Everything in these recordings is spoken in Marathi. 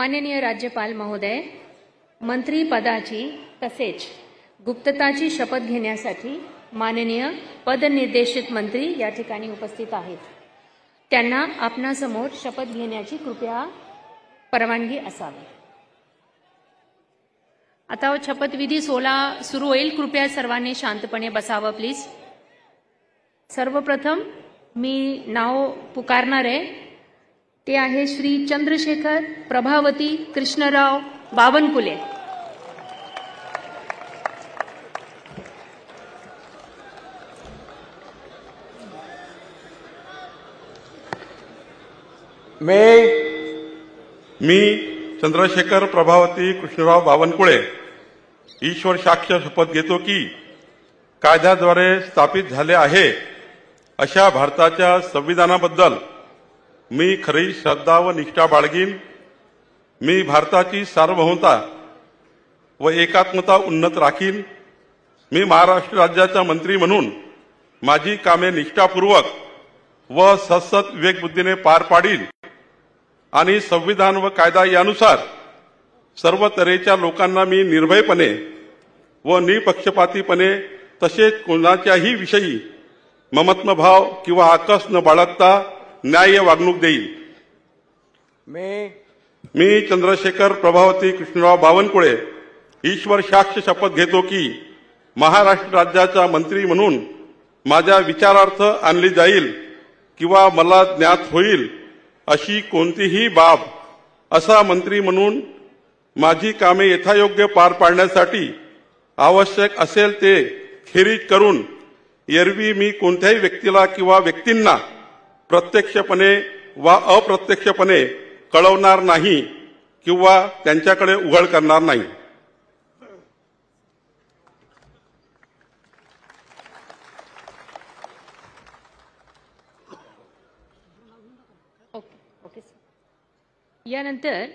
माननीय राज्यपाल महोदय, मंत्री पदाची तसेच गुप्तताची शपथ घेण्यासाठी माननीय पदनिर्देशित मंत्री या ठिकाणी उपस्थित आहेत। त्यांना आपणासमोर शपथ घेण्याची कृपया परवानगी असावी। आता शपथविधी सोहळा सुरू होईल। कृपया सर्वांनी शांतपणे बसावं प्लीज। सर्वप्रथम मी नाव पुकारणार आहे, ते आहे श्री चंद्रशेखर प्रभावती कृष्णराव बावनकुळे। मी चंद्रशेखर प्रभावती कृष्णराव बावनकुळे ईश्वर साक्ष शपथ घेतो की कायद्याद्वारे स्थापित झाले आहे अशा भारताच्या संविधानाबद्दल मी खरी श्रद्धा व निष्ठा बाळगीन। मी भारताची सार्वभौमता व एकात्मता उन्नत राखीन। मी महाराष्ट्र राज्याचा मंत्री म्हणून माझी कामे निष्ठापूर्वक व सतत विवेकबुद्धीने पार पाडीन आणि संविधान व कायदा यानुसार सर्व तऱ्हेच्या लोकांना मी निर्भयपणे व निपक्षपातीपणे तसेच कोणाच्याही विषयी ममत्वभाव किंवा आकस न बाळगता न्याय्य वागणूक देईल। मी चंद्रशेखर प्रभावती कृष्णराव बावनकुळे ईश्वर साक्ष शपथ घेतो की महाराष्ट्र राज्याचा मंत्री म्हणून माझ्या विचारार्थ आणली जाईल किंवा मला ज्ञात होईल अशी कोणतीही बाब असा मंत्री म्हणून माझी कामे यथायोग्य पार पाडण्यासाठी आवश्यक असेल ते खेरीज करून एरवी मी कोणत्याही व्यक्तीला किंवा व्यक्तींना प्रत्यक्षपणे वा अप्रत्यक्षपणे कळवणार नाही किंवा त्यांच्याकडे उघड करणार नाही। यानंतर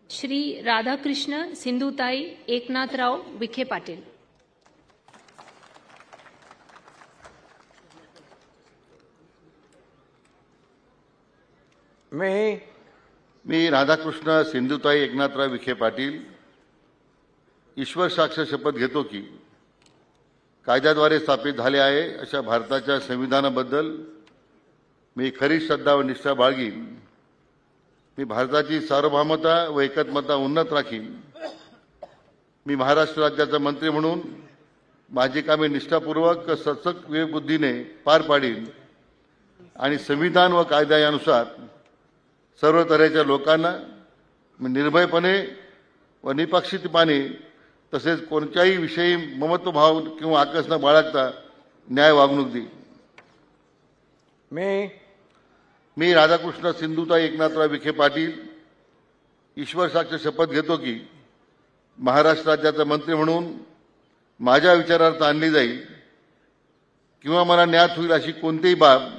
श्री राधाकृष्ण सिंधुताई एकनाथराव विखे पाटील। मी राधाकृष्ण सिंधुताई एकनाथराव विखे पाटील ईश्वर साक्ष शपथ घेतो की कायद्याद्वारे स्थापित झाले आहे अशा भारताच्या संविधानाबद्दल मी खरी श्रद्धा व निष्ठा बाळगीन। मी भारताची सार्वभौमता व एकात्मता उन्नत राखीन। मी महाराष्ट्र राज्याचा मंत्री म्हणून माझी कामे निष्ठापूर्वक सतत विवेकबुद्धीने पार पाडीन आणि संविधान व कायदा यानुसार सर्व तऱ्हेच्या लोकांना निर्भयपणे व निपक्षपातीपणे तसेच कोणत्याही विषयी ममत्वभाव किंवा आकस न बाळगता न्याय वागणूक देईल। मी राधाकृष्ण सिंधुताई एकनाथराव विखे पाटील ईश्वर साक्ष शपथ घेतो की महाराष्ट्र राज्याचा मंत्री म्हणून माझ्या विचारार्थ आणली जाईल किंवा मला ज्ञात होईल अशी कोणतीही बाब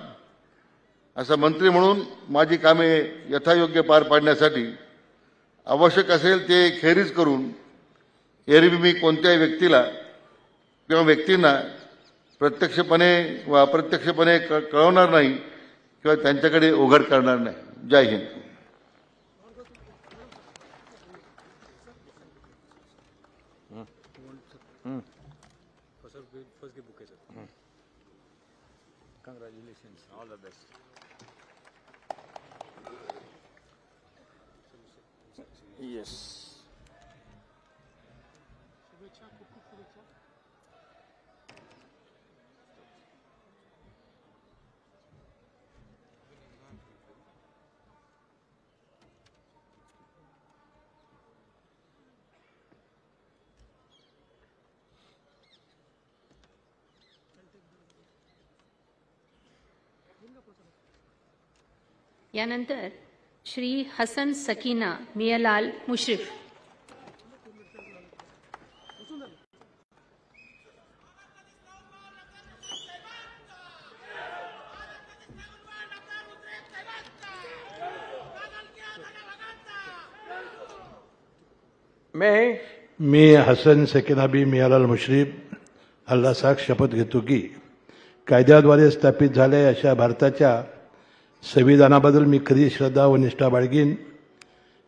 असा मंत्री म्हणून माझी कामे यथायोग्य पार पाडण्यासाठी आवश्यक असेल ते खेरीज करून एरवी मी कोणत्याही व्यक्तीला किंवा व्यक्तींना प्रत्यक्षपणे व अप्रत्यक्षपणे कळवणार नाही किंवा त्यांच्याकडे उघड करणार नाही। जय Hind. Congratulations. All the best. Yes. यानंतर श्री हसन सकीना मियालाल मुश्रीफ। मी हसन सकीना बी मियालाल मुश्रीफ अल्लाह साक्ष शपथ घेतो की कायद्याद्वारे स्थापित झाले अशा भारताच्या संविधानाबद्दल मी खरी श्रद्धा व निष्ठा बाळगीन।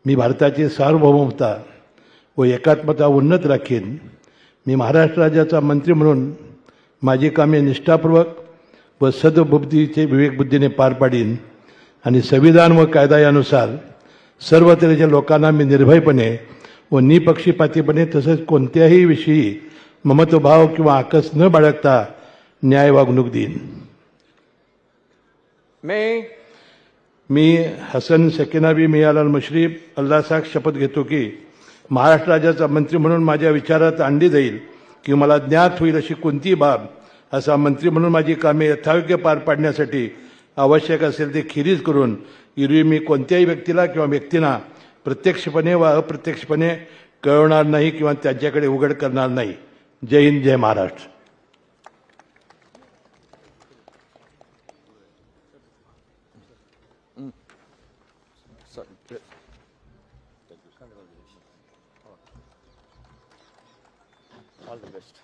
मी भारताची सार्वभौमता व एकात्मता उन्नत राखीन. मी महाराष्ट्र राज्याचा मंत्री म्हणून माझी कामे निष्ठापूर्वक व सद्बुद्धीचे विवेकबुद्धीने पार पाडीन आणि संविधान व कायदा यानुसार सर्व तऱ्हेच्या लोकांना मी निर्भयपणे व निपक्षपातीपणे तसेच कोणत्याही विषयी ममत्वभाव किंवा आकस न बाळगता न्याय वागणूक देईन. मी हसन सेकिनाबी मियालाल मुश्रीफ अल्लाहसाख शपथ घेतो की महाराष्ट्र राज्याचा मंत्री म्हणून माझ्या विचारात आणली जाईल की मला ज्ञात होईल अशी कोणतीही बाब असा मंत्री म्हणून माझी कामे यथायोग्य पार पाडण्यासाठी आवश्यक असेल ते खिरीज करून एरवी मी कोणत्याही व्यक्तीला किंवा व्यक्तींना प्रत्यक्षपणे व अप्रत्यक्षपणे कळवणार नाही किंवा त्यांच्याकडे उघड करणार नाही. जय हिंद, जय Maharashtra. All the best.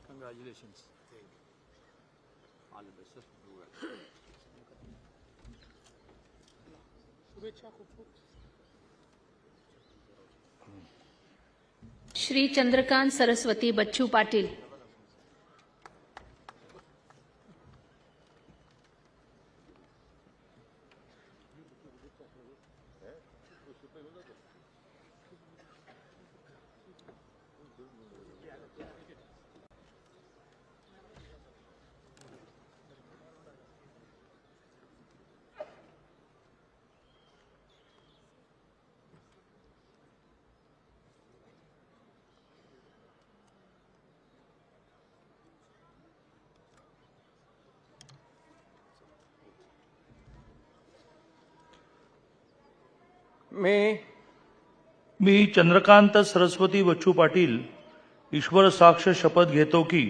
Congratulations. All the best, sir. Do well. Shri Chandrakant Saraswati Bachchu Patil. मी चंद्रकांत सरस्वती बच्चू पाटील ईश्वर साक्ष शपथ घेतो की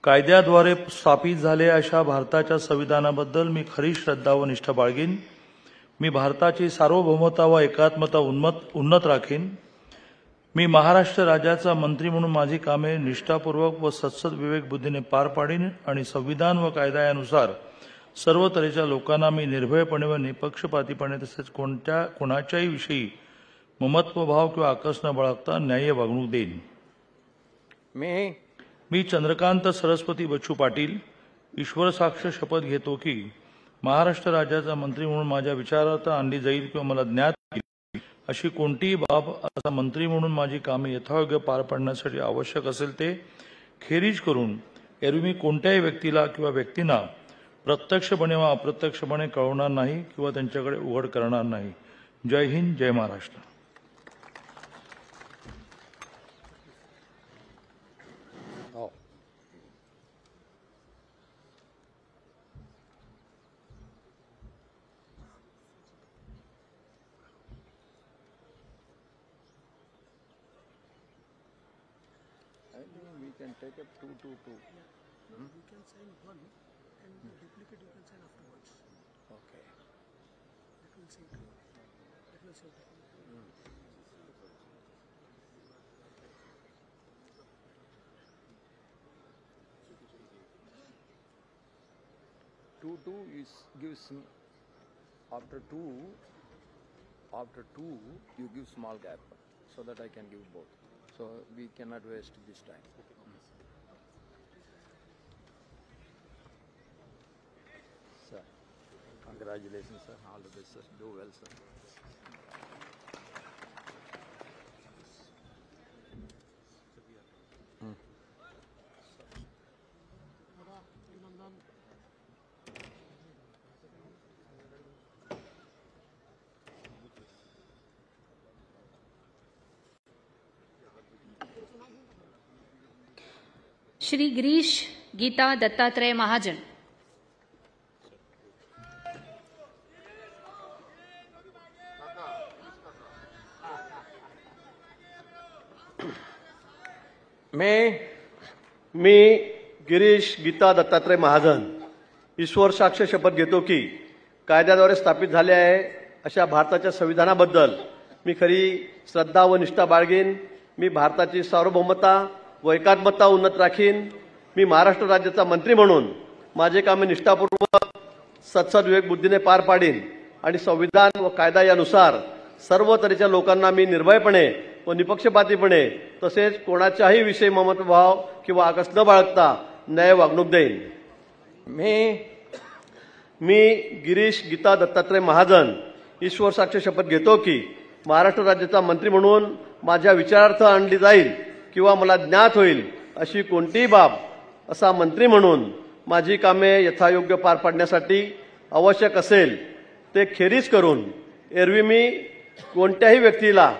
कायद्याद्वारे स्थापित झालेल्या अशा भारताच्या संविधानाबद्दल मी खरी श्रद्धा व निष्ठा बाळगीन. मी भारताची सार्वभौमता व एकात्मता उन्नत राखीन. मी महाराष्ट्र राज्याचा मंत्री म्हणून माझी कामे निष्ठापूर्वक व सत्सद विवेक बुद्धीने पार पाडीन आणि संविधान व कायदा यानुसार सर्व तऱ्हेच्या लोकांना मी निर्भयपणे व निपक्षपातीपणे तसेच कोणाच्याही विषयी ममत्वभाव किंवा आकस न बाळगता न्याय्य वागणूक देईन. मी चंद्रकांत सरस्वती बच्चू पाटील ईश्वर साक्ष शपथ घेतो की महाराष्ट्र राज्याचा मंत्री म्हणून माझ्या विचारात आणली जाईल किंवा मला ज्ञात होईल अशी कोणतीही बाब असा मंत्री म्हणून माझी कामे यथायोग्य पार पाडण्यासाठी आवश्यक असेल ते खेरीज करून एरवी मी कोणत्याही व्यक्तीला किंवा व्यक्तींना प्रत्यक्षपणे व अप्रत्यक्षपणे कळवणार नाही किंवा त्यांच्याकडे उघड करणार नाही. जय हिंद, जय Maharashtra. I think we can take up 222. You can sign one and the duplicate you can sign afterwards. Okay. That will save time. That will save time. 2 is gives after two you give small gap so that I can give both. So we cannot waste this time. Sir, congratulations, sir. All the best, sir. Do well, sir. Shri Girish Gita Dattatray Mahajan. मी गिरीश गीता दत्तात्रय महाजन ईश्वर साक्ष शपथ घेतो की कायद्याद्वारे स्थापित झाले आहे अशा भारताच्या संविधानाबद्दल मी खरी श्रद्धा व निष्ठा बाळगीन। मी भारताची सार्वभौमता व एकात्मता उन्नत राखीन। मी महाराष्ट्र राज्याचा मंत्री म्हणून माझे कामे निष्ठापूर्वक सत्सद विवेक बुद्धीने पार पाडीन आणि संविधान व कायदा यानुसार सर्व तऱ्हेच्या लोकांना मी निर्भयपणे व निपक्षपातीपणे तसेच कोणाच्याही विषयी ममत्वभाव किंवा आकस न बाळगता न्याय वागणूक देईन। मी गिरीश गीता दत्तात्रय महाजन ईश्वर साक्ष शपथ घेतो की महाराष्ट्र राज्याचा मंत्री म्हणून माझ्या विचारार्थ आणली जाईल किंवा मला ज्ञात होईल अशी कोणतीही बाब असा मंत्री म्हणून माझी कामे यथायोग्य पार पाडण्यासाठी आवश्यक असेल ते खेरीज करून एरवी मी कोणत्याही व्यक्तीला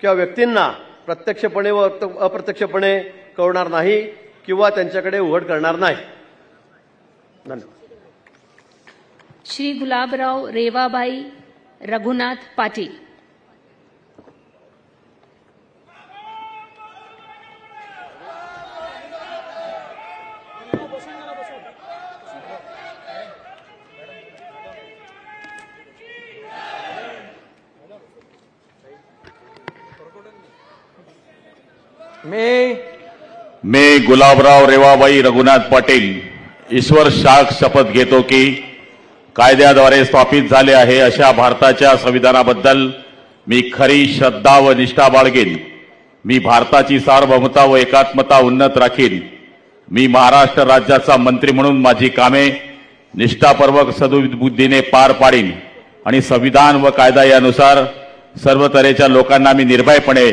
किंवा व्यक्तींना प्रत्यक्षपणे व अप्रत्यक्षपणे कळवणार नाही किंवा त्यांच्याकडे उघड करणार नाही। धन्यवाद। श्री गुलाबराव रेवाबाई रघुनाथ पाटील। मैं गुलाबराव रेवाबाई रघुनाथ पाटील ईश्वर साक्ष शपथ घेतो की कायद्याद्वारे स्थापित झाले आहे अशा भारताच्या संविधानाबद्दल मी खरी श्रद्धा व निष्ठा बाळगीन। मी भारताची सार्वभौमता व एकात्मता उन्नत राखीन। मी महाराष्ट्र राज्याचा मंत्री म्हणून माझी कामे निष्ठापूर्वक सद्बुद्धीने पार पाडीन आणि संविधान व कायदा यानुसार सर्व तऱ्हेच्या लोकांना मी निर्भयपणे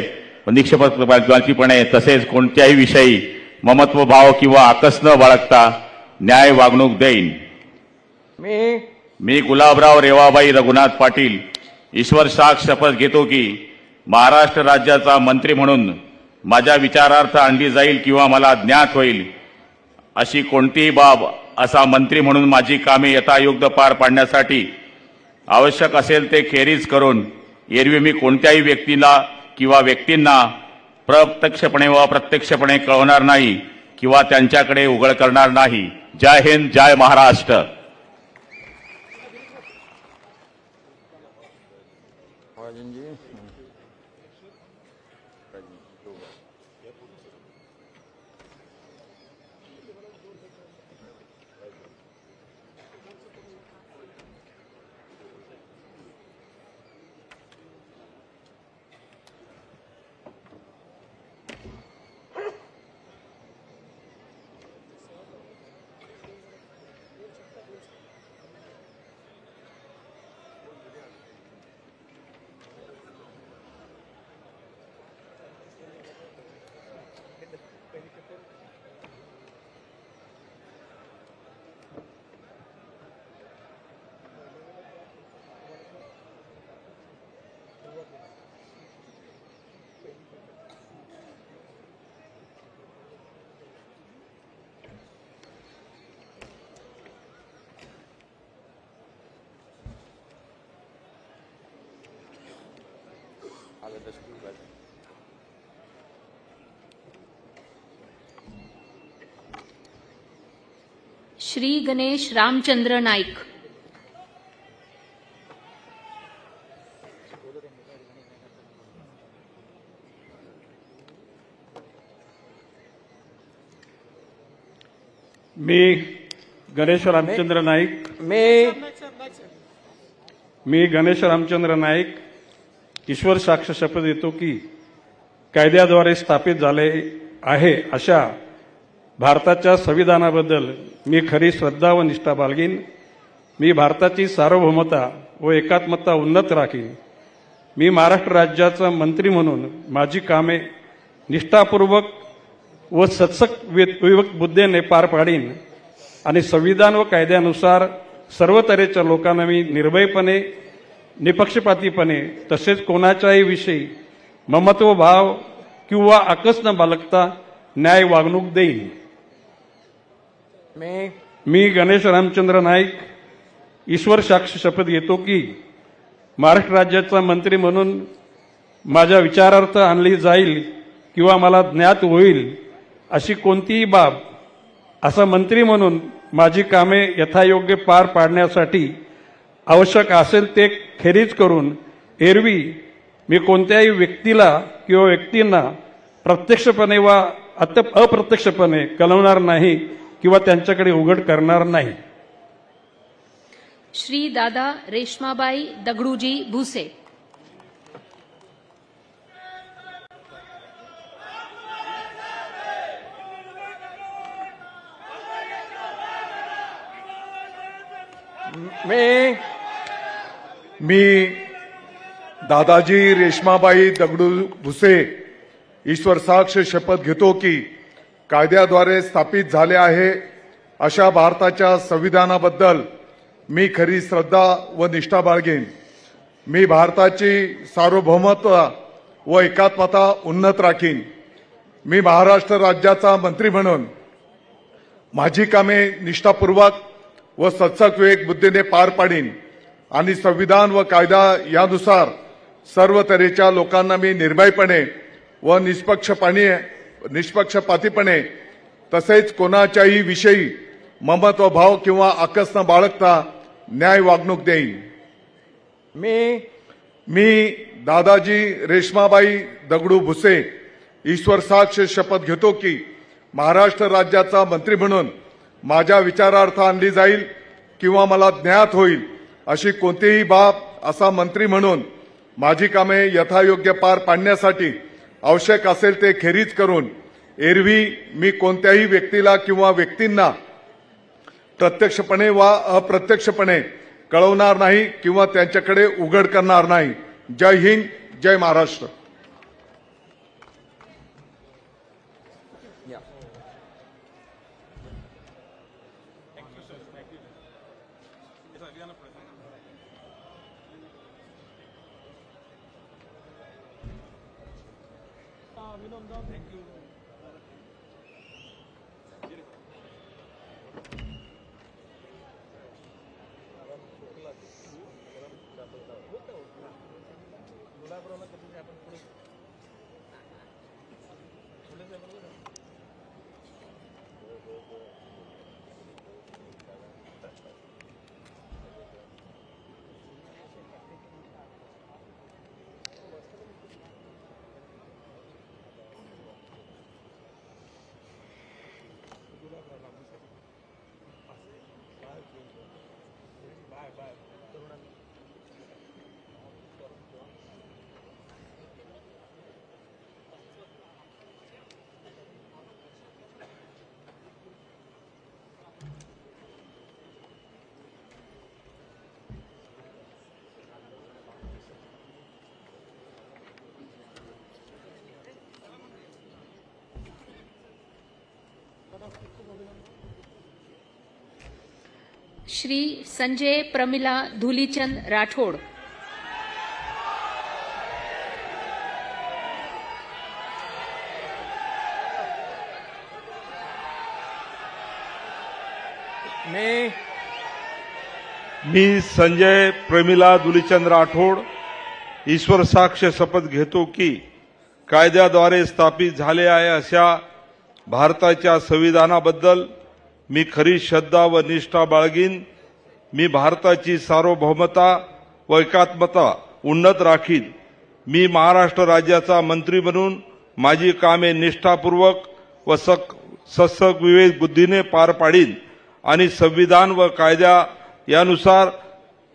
व निष्पक्षपातीपणे तसेच कोणत्याही विषयी ममत्व भाव किंवा आकस न बाळगता न्याय वागणूक देईन। मी गुलाबराव रेवाबाई रघुनाथ पाटील ईश्वर साक्ष शपथ घेतो की महाराष्ट्र राज्याचा मंत्री म्हणून माझ्या विचारार्थ आणली जाईल किंवा मला ज्ञात होईल अशी कोणतीही बाब असा मंत्री म्हणून माझी कामे यथायोग्य पार पाडण्यासाठी आवश्यक असेल ते खेरीज करून एरवी मी कोणत्याही व्यक्तीला किंवा व्यक्तींना प्रत्यक्षपणे व अप्रत्यक्षपणे कळवणार नाही किंवा त्यांच्याकडे उघड करणार नाही। जय हिंद, जय महाराष्ट्र। श्री गणेश रामचंद्र नाईक। मी गणेश रामचंद्र नाईक ईश्वर साक्ष शपथ घेतो की कायद्याद्वारे स्थापित झाले आहे अशा भारताच्या संविधानाबद्दल मी खरी श्रद्धा व निष्ठा बाळगीन। मी भारताची सार्वभौमता व एकात्मता उन्नत राखीन। मी महाराष्ट्र राज्याचा मंत्री म्हणून माझी कामे निष्ठापूर्वक व सत्सक विवेक बुद्धीने पार पाडीन आणि संविधान व कायद्यानुसार सर्व तऱ्हेच्या लोकांना मी निर्भयपणे निपक्षपातीपणे तसेच कोणाच्याही विषयी ममत्व भाव किंवा आकस न बाळगता न्याय वागणूक देईन। मी गणेश रामचंद्र नाईक ईश्वर साक्ष शपथ घेतो की महाराष्ट्र राज्याचा मंत्री म्हणून माझ्या विचारार्थ आणली जाईल किंवा मला ज्ञात होईल अशी कोणतीही बाब असा मंत्री म्हणून माझी कामे यथायोग्य पार पाडण्यासाठी आवश्यक असेल ते खेरीज करून एरवी मी कोणत्याही व्यक्तीला किंवा व्यक्तींना प्रत्यक्षपणे वा अप्रत्यक्षपणे कळवणार नाही किंवा त्यांच्याकडे उघड करणार नाही. श्री दादा रेश्माबाई दगडूजी भुसे. मी दादाजी रेश्माबाई दगडू भुसे ईश्वर साक्ष शपथ घेतो की कायद्याद्वारे स्थापित झाले आहे अशा भारताच्या संविधानाबद्दल मी खरी श्रद्धा व निष्ठा बाळगेन. मी भारताची सार्वभौमत्व व एकात्मता उन्नत राखीन. मी महाराष्ट्र राज्याचा मंत्री म्हणून माझी कामे निष्ठापूर्वक व सत्सक विवेक बुद्धीने पार पाडीन आणि संविधान व कायदा यानुसार सर्व तऱ्हेच्या लोकांना मी निर्भयपणे व निष्पक्षपातीपणे तसेच कोणाच्याही विषयी ममत्व भाव किंवा आकस न बाळगता न्याय वागणूक देईन. मी दादाजी रेश्माबाई दगडू भुसे ईश्वर साक्ष शपथ घेतो की महाराष्ट्र राज्याचा मंत्री म्हणून माझ्या विचारार्थ आणली जाईल किंवा मला ज्ञात होईल अशी कोणतीही बाब असा मंत्री म्हणून माझी कामे यथायोग्य पार पाडण्यासाठी आवश्यक असेल ते खेरीज करून एरवी मी कोणत्याही व्यक्तीला किंवा व्यक्तींना प्रत्यक्षपणे वा अप्रत्यक्षपणे कळवणार नाही किंवा त्यांच्याकडे उघड करणार नाही. जय हिंद, जय महाराष्ट्र. श्री संजय प्रमिला धुलीचंद राठोड. मी संजय प्रमिला धुलीचंद राठोड ईश्वर साक्ष शपथ घेतो की कायद्याद्वारे स्थापित झाले आहे अशा भारताच्या संविधानाबद्दल मी खरी श्रद्धा व निष्ठा बाळगीन. मी भारताची सार्वभौमता व एकात्मता उन्नत राखीन. मी महाराष्ट्र राज्याचा मंत्री म्हणून माझी कामे निष्ठापूर्वक व सत्सक विवेक बुद्धीने पार पाडीन आणि संविधान व कायदा यानुसार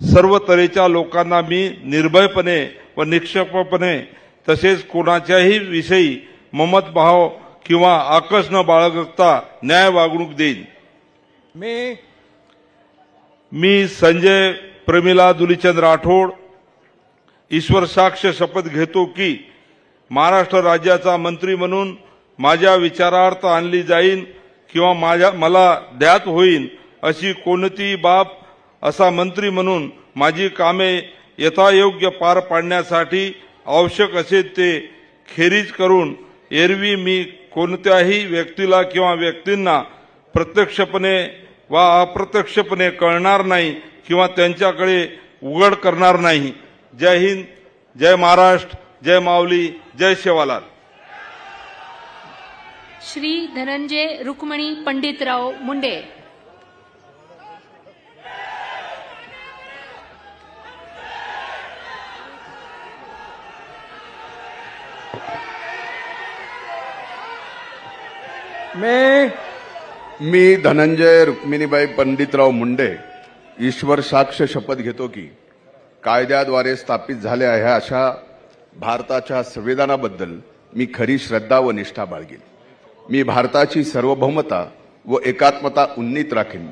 सर्व तऱ्हेच्या लोकांना मी निर्भयपणे व निष्पक्षपातीपणे तसेच कोणाच्याही विषयी ममतभाव किंवा आकस न बाळगता न्याय वागणूक देईन. मी संजय प्रमिला धुलीचंद राठोड ईश्वर साक्ष शपथ घेतो की महाराष्ट्र राज्याचा मंत्री म्हणून माझ्या विचारार्थ आणली जाईल किंवा मला ज्ञात होईल अशी कोणतीही बाब असा मंत्री म्हणून माझी कामे यथायोग्य पार पाडण्यासाठी आवश्यक असेल ते खेरीज करून एरवी मी कोणत्याही व्यक्तीला किंवा व्यक्तींना प्रत्यक्षपणे वा अप्रत्यक्षपणे कळणार नाही किंवा त्यांच्याकडे उघड करणार नाही. जय हिंद, जय महाराष्ट्र, जय माऊली, जय सेवालाल. श्री धनंजय रुक्मिणी पंडितराव मुंडे. मी धनंजय रुक्मिणीबाई पंडितराव मुंडे ईश्वर साक्ष शपथ घेतो की कायद्याद्वारे स्थापित झाले आहे अशा भारताच्या संविधानाबद्दल मी खरी श्रद्धा व निष्ठा बाळगेन. मी भारताची सार्वभौमता व एकात्मता उन्नीत राखीन.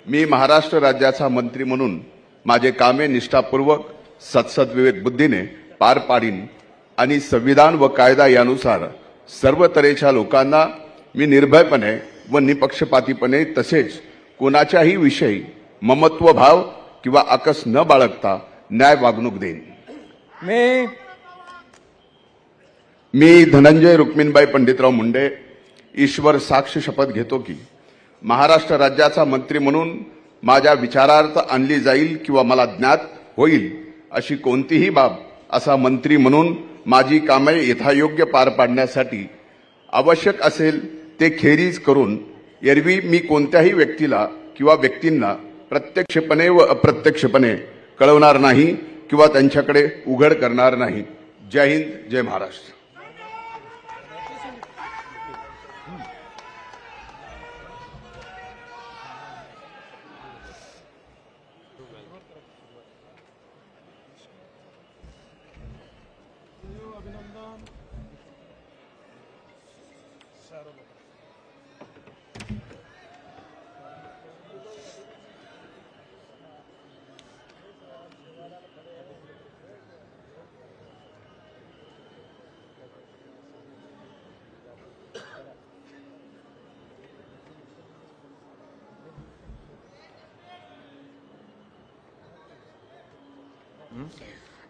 मी महाराष्ट्र राज्याचा मंत्री म्हणून माझे कामे निष्ठापूर्वक सत्सद्विवेक बुद्धीने पार पाडीन आणि संविधान व कायदा यानुसार सर्व तऱ्हेच्या लोकांना मी निर्भयपणे व निपक्षपातीपणे तसेच कोणाच्याही विषयी ममत्व भाव किंवा आकस न बाळगता न्याय वागणूक देईन. मी धनंजय रुक्मिणीबाई पंडितराव मुंडे ईश्वर साक्ष शपथ घेतो की महाराष्ट्र राज्याचा मंत्री म्हणून माझ्या विचारार्थ आणली जाईल किंवा मला ज्ञात होईल अशी कोणतीही बाब असा मंत्री म्हणून माझी कामे यथायोग्य पार पाडण्यासाठी आवश्यक असेल ते खेरीज करून एरवी मी कोणत्याही व्यक्तीला किंवा व्यक्तींना प्रत्यक्षपणे व अप्रत्यक्षपणे कळवणार नाही किंवा त्यांच्याकडे उघड करणार नाही. जय हिंद, जय महाराष्ट्र.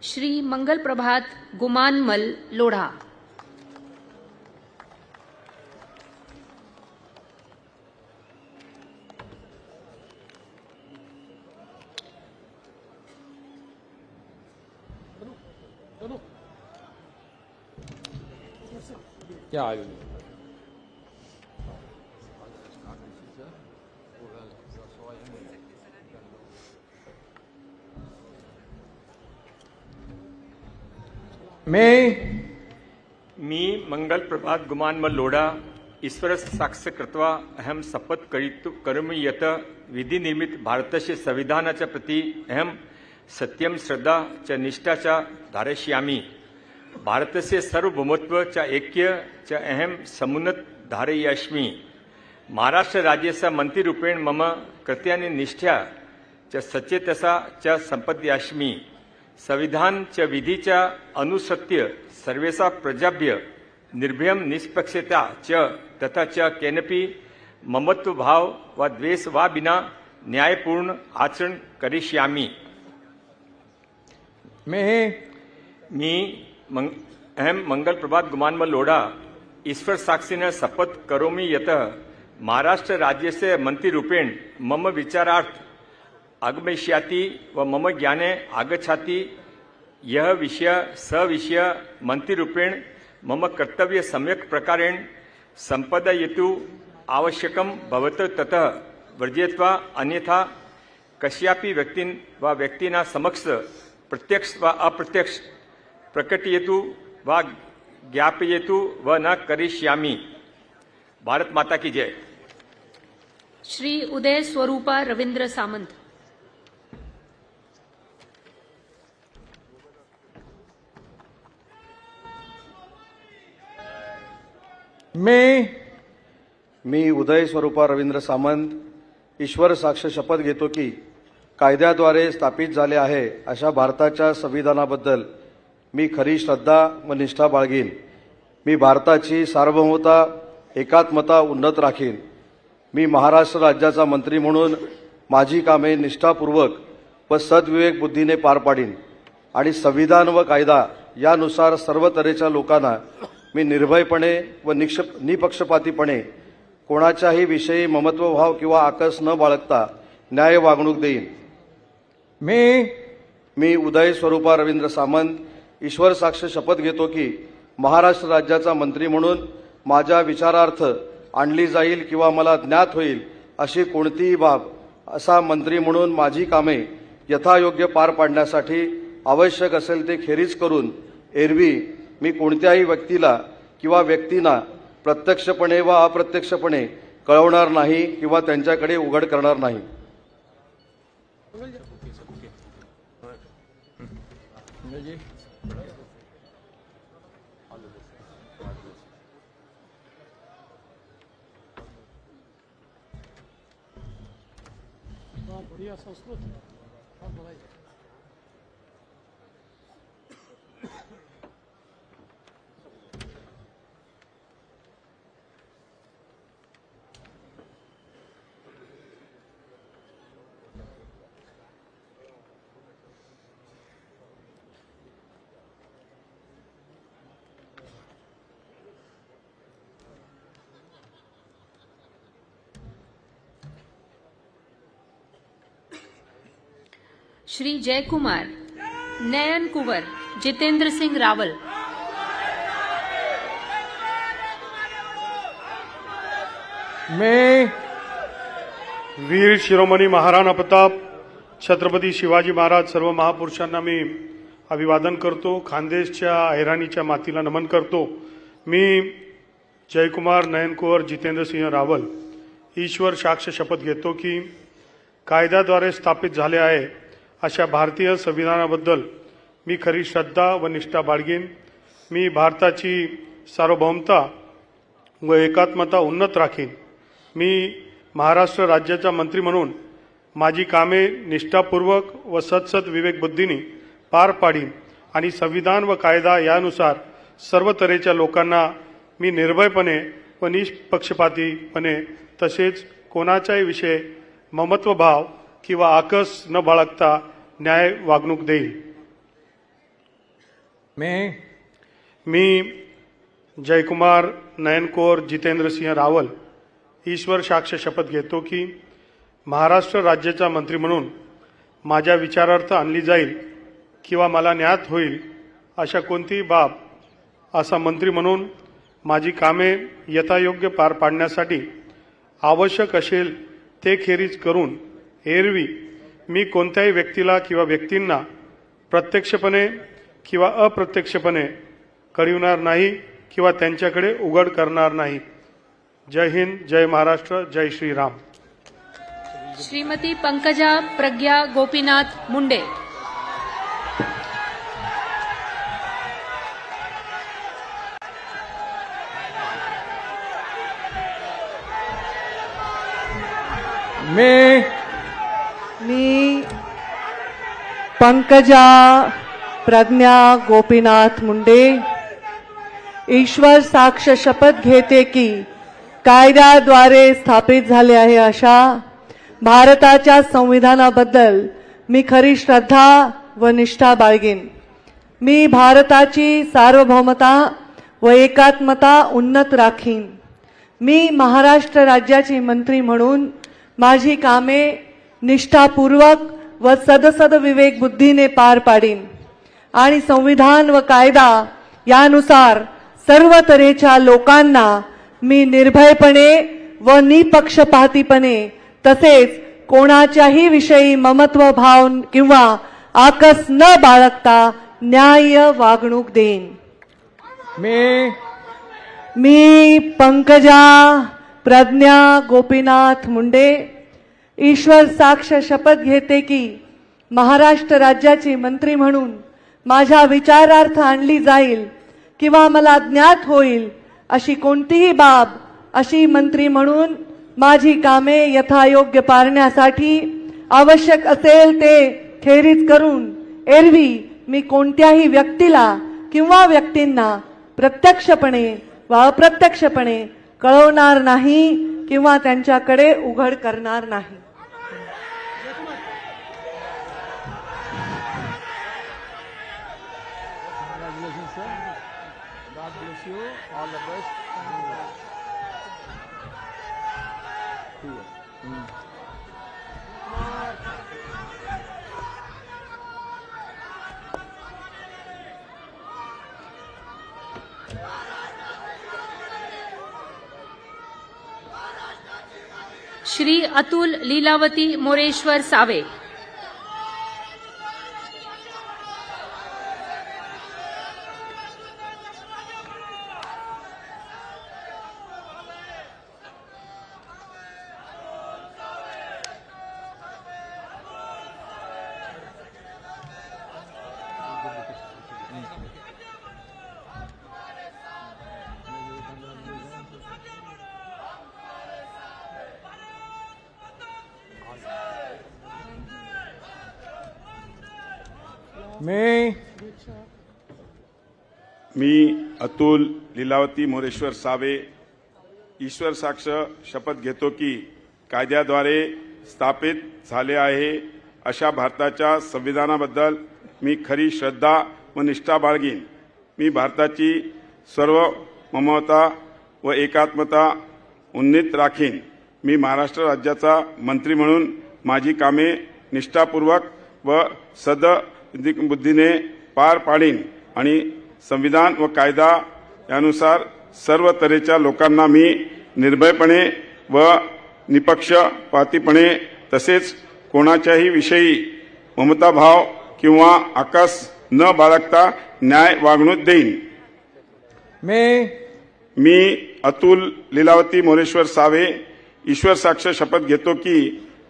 श्री मंगल प्रभात गुमानमल लोढ़ा. क्या आयु मी मंगल प्रभात गुमानमल लोढ़ा ईश्वर साक्ष कृत्वा अहम शपथ करोमि यत विधि निर्मित भारतस्य संविधानाच्या प्रति अहम सत्यम श्रद्धा च निष्ठा च धारयिष्यामि. भारतस्य सार्वभौमत्व च ऐक्य च अहम समुन्नत धारयिष्यामि. महाराष्ट्र राज्यस्य मंत्रीरूपेण मम कृत्यानि निष्ठा च सचेतसा च संपद्यास्मि. संविधान च विधि च अनुसृत्य सर्वेषां प्रजाभ्य निर्भयं निष्पक्षता च तथा च केनपि ममत्व भाव व द्वेष वा विना न्यायपूर्ण आचरण करिष्यामि. अहम मंगल प्रभात गुमानमल लोढ़ा ईश्वर साक्षिण शपथ करोमि यत महाराष्ट्र राज्यस्य मंत्रीरूपेण मम विचारार्थ आगमिष्याति व मम ज्ञाने आगच्छाति. यह विषय सविषय मंत्रीरूपेण मम कर्तव्य सम्यक प्रकारेण संपादयितु आवश्यकं भवत ततः वर्जयित्वा अन्यथा कस्यापि व्यक्तिन वा व्यक्तिना समक्ष प्रत्यक्ष व अप्रत्यक्ष प्रकटयतु व ज्ञापयतु व न करिष्यामि. भारत माता की जय. श्री उदय स्वरूपा रविंद्र सामंत. मी उदय स्वरूपा रवींद्र सामंत ईश्वर साक्ष शपथ घेतो की कायद्याद्वारे स्थापित झाले आहे अशा भारताच्या संविधानाबद्दल मी खरी श्रद्धा व निष्ठा बाळगीन. मी भारताची सार्वभौमता एकात्मता उन्नत राखीन. मी महाराष्ट्र राज्याचा मंत्री म्हणून माझी कामे निष्ठापूर्वक व सद्विवेक बुद्धीने पार पाडीन आणि संविधान व कायदा यानुसार सर्व तऱ्हेच्या लोकांना मी निर्भयपणे व निपक्षपातीपणे कोणाच्याही विषयी ममत्वभाव किंवा आकस न बाळगता न्याय वागणूक देईन. मी उदय स्वरूपा रवींद्र सामंत ईश्वर साक्ष शपथ घेतो की महाराष्ट्र राज्याचा मंत्री म्हणून माझ्या विचारार्थ आणली जाईल किंवा मला ज्ञात होईल अशी कोणतीही बाब असा मंत्री म्हणून माझी कामे यथायोग्य पार पाडण्यासाठी आवश्यक असेल ते खेरीज करून एरवी मी कोणत्याही व्यक्तीला किंवा व्यक्तींना प्रत्यक्षपणे व अप्रत्यक्षपणे कळवणार नाही किंवा त्यांच्याकडे उघड करणार नाही. श्री जयकुमार नयन कुंवर जितेंद्र सिंह रावल. मैं वीर शिरोमणी महाराणा प्रताप छत्रपती शिवाजी महाराज सर्व महापुरुषांना मी अभिवादन करतो. खानदेशच्या ऐराणीच्या मातीला नमन करतो. मी जयकुमार नयन कुंवर जितेंद्र सिंह रावल ईश्वर साक्ष शपथ घेतो की कायद्याद्वारे स्थापित झाले आहे अशा भारतीय संविधानाबद्दल मी खरी श्रद्धा व निष्ठा बाळगीन. मी भारताची सार्वभौमता व एकात्मता उन्नत राखीन. मी महाराष्ट्र राज्याचा मंत्री म्हणून माझी कामे निष्ठापूर्वक व सत्सद विवेकबुद्धीने पार पाडीन आणि संविधान व कायदा यानुसार सर्व तऱ्हेच्या लोकांना मी निर्भयपणे व निष्पक्षपातीपणे तसेच कोणाच्याही विषयी ममत्वभाव किंवा आकस न बाळगता न्याय वागणूक देईल. मी जयकुमार नयनकुंवर जितेंद्र सिंह रावल ईश्वर साक्ष शपथ घेतो की महाराष्ट्र राज्याचा मंत्री म्हणून माझ्या विचारार्थ आणली जाईल किंवा मला ज्ञात होईल अशा कोणतीही बाब असा मंत्री म्हणून माझी कामे यथायोग्य पार पाडण्यासाठी आवश्यक असेल ते खेरीज करून एरवी मी कोणत्याही व्यक्तीला किंवा व्यक्तींना प्रत्यक्षपणे किंवा अप्रत्यक्षपणे कळविणार नाही किंवा त्यांच्याकडे उघड करणार नाही. जय हिंद, जय महाराष्ट्र, जय श्रीराम. श्रीमती पंकजा प्रज्ञा गोपीनाथ मुंडे. मी पंकजा प्रज्ञा गोपीनाथ मुंडे ईश्वर साक्ष शपथ घेते की कायद्याद्वारे स्थापित झाले आहे अशा भारताच्या संविधानाबद्दल मी खरी श्रद्धा व निष्ठा बाळगीन. मी भारताची सार्वभौमता व एकात्मता उन्नत राखीन. मी महाराष्ट्र राज्याची मंत्री म्हणून माझी कामे निष्ठापूर्वक व सदसद विवेक बुद्धीने पार पाडीन आणि संविधान व कायदा यानुसार सर्व तऱ्हेच्या लोकांना मी निर्भयपणे व निपक्षपातीपणे तसेच कोणाच्याही विषयी ममत्व भाव किंवा आकस न बाळगता न्याय वागणूक देईन. मी पंकजा प्रज्ञा गोपीनाथ मुंडे ईश्वर साक्ष शपथ घेते की महाराष्ट्र राज्याची मंत्री म्हणून माझ्या विचारार्थ आणली जाईल किंवा मला ज्ञात होईल अशी कोणतीही बाब अशी मंत्री म्हणून माझी कामे यथायोग्य पारण्यासाठी आवश्यक असेल ते खेरीज करून एरवी मी कोणत्याही व्यक्तीला किंवा व्यक्तींना प्रत्यक्षपणे व अप्रत्यक्षपणे कळवणार नाही किंवा त्यांच्याकडे उघड करणार नाही. श्री अतुल लीलावती मोरेश्वर सावे, मी अतुल लीलावती मोरेश्वर सावे ईश्वर साक्ष शपथ घेतो की कायद्याद्वारे स्थापित झाले आहे अशा भारताच्या संविधानाबद्दल मी खरी श्रद्धा व निष्ठा बाळगीन. मी भारताची सार्वभौमता व एकात्मता उन्नीत राखीन. मी महाराष्ट्र राज्याचा मंत्री म्हणून माझी कामे निष्ठापूर्वक व सद्बुद्धीने पार पाडीन आणि संविधान व कायदा यानुसार सर्व तऱ्हेच्या लोकांना मी निर्भयपणे व निपक्षपातीपणे तसेच कोणाच्याही विषयी ममताभाव किंवा आकस न बाळगता न्याय वागणूक देईन. मी अतुल लीलावती मोरेश्वर सावे ईश्वर साक्ष शपथ घेतो की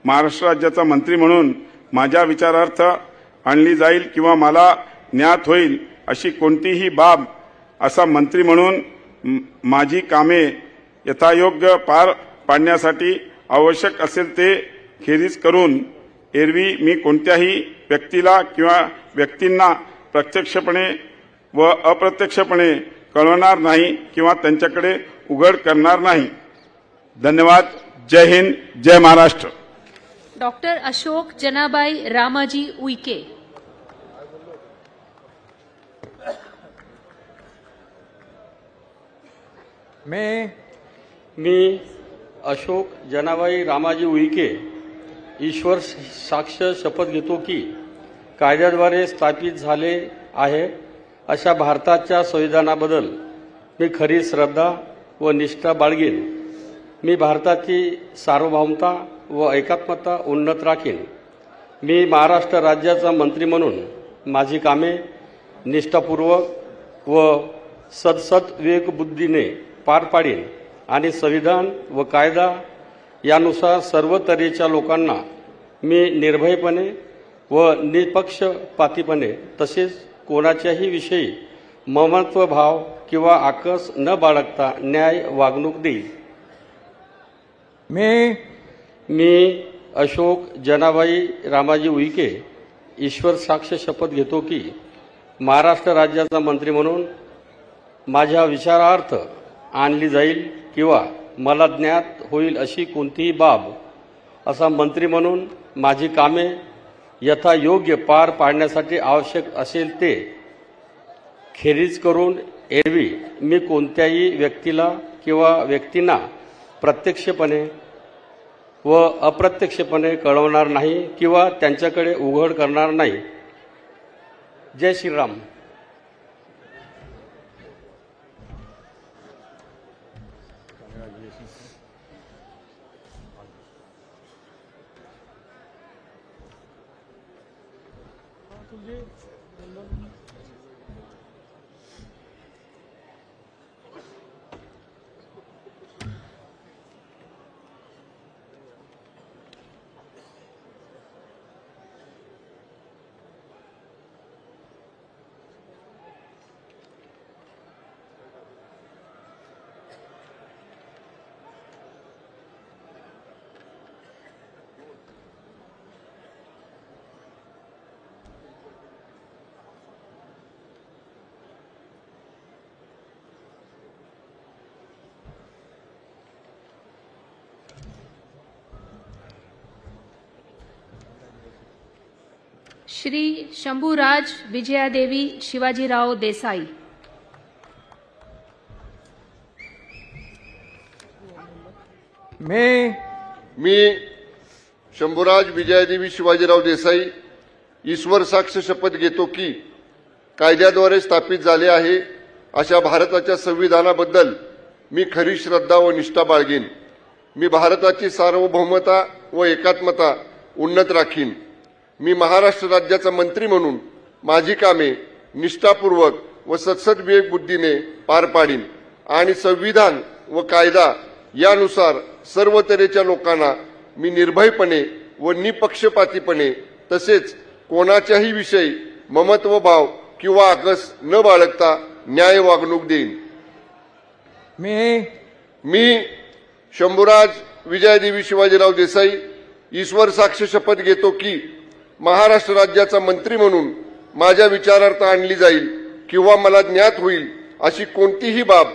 महाराष्ट्र राज्याचा मंत्री म्हणून माझ्या विचारार्थ आणली जाईल किंवा मला ज्ञात होईल अशी कोणतीही बाब असा मंत्री म्हणून माझी कामे यथायोग्य पार पाडण्यासाठी आवश्यक असेल ते खेरीज करून एरवी मी कोणत्याही व्यक्तीला किंवा व्यक्तींना प्रत्यक्षपणे व अप्रत्यक्षपणे कळवणार नाही किंवा त्यांच्याकडे उघड करणार नाही. धन्यवाद. जय हिंद, जय महाराष्ट्र. डॉक्टर अशोक जनाबाई रामाजी उईके. मी अशोक जनाबाई रामाजी उईके ईश्वर साक्ष शपथ घेतो की कायद्याद्वारे स्थापित झाले आहे अशा भारताच्या संविधानाबद्दल मी खरी श्रद्धा व निष्ठा बाळगीन. मी भारताची सार्वभौमता व एकात्मता उन्नत राखीन. मी महाराष्ट्र राज्याचा मंत्री म्हणून माझी कामे निष्ठापूर्वक व विवेकबुद्धीने पार पाडीन आणि संविधान व कायदा यानुसार सर्व तऱ्हेच्या लोकांना मी निर्भयपणे व निपक्षपातीपणे तसेच कोणाच्याही विषयी ममत्वभाव किंवा आकस न बाळगता न्याय वागणूक देईल. मी अशोक जनाबाई रामाजी उईके ईश्वर साक्ष शपथ घेतो की महाराष्ट्र राज्याचा मंत्री म्हणून माझ्या विचारार्थ आणली जाईल किंवा मला ज्ञात होईल अशी कोणतीही बाब असा मंत्री म्हणून माझी कामे यथायोग्य पार पाडण्यासाठी आवश्यक असेल ते खेरीज करून एरवी मी कोणत्याही व्यक्तीला किंवा व्यक्तींना प्रत्यक्षपणे व अप्रत्यक्षपणे कळवणार नाही किंवा त्यांच्याकडे उघड करणार नाही. जय श्रीराम. श्री शंभूराज विजयादेवी शिवाजीराव देसाई. मी शंभूराज विजयादेवी शिवाजीराव देसाई ईश्वर साक्ष शपथ घेतो की कायद्याद्वारे स्थापित झाले आहे अशा भारताच्या संविधानाबद्दल मी खरी श्रद्धा व निष्ठा बाळगेन. मी भारताची सार्वभौमता व एकात्मता उन्नत राखीन. मी महाराष्ट्र राज्याचा मंत्री म्हणून माझी कामे निष्ठापूर्वक व सत्सद विवेक बुद्धीने पार पाडीन आणि संविधान व कायदा यानुसार सर्व तऱ्हेच्या लोकांना मी निर्भयपणे व निपक्षपातीपणे तसेच कोणाच्याही विषयी ममत्वभाव किंवा आकस न बाळगता न्याय वागणूक देईन. मी शंभूराज विजयादेवी शिवाजीराव देसाई ईश्वर साक्ष शपथ घेतो की महाराष्ट्र राज्याचा मंत्री म्हणून माझ्या विचारार्थ आणली जाईल किंवा मला ज्ञात होईल अशी कोणतीही बाब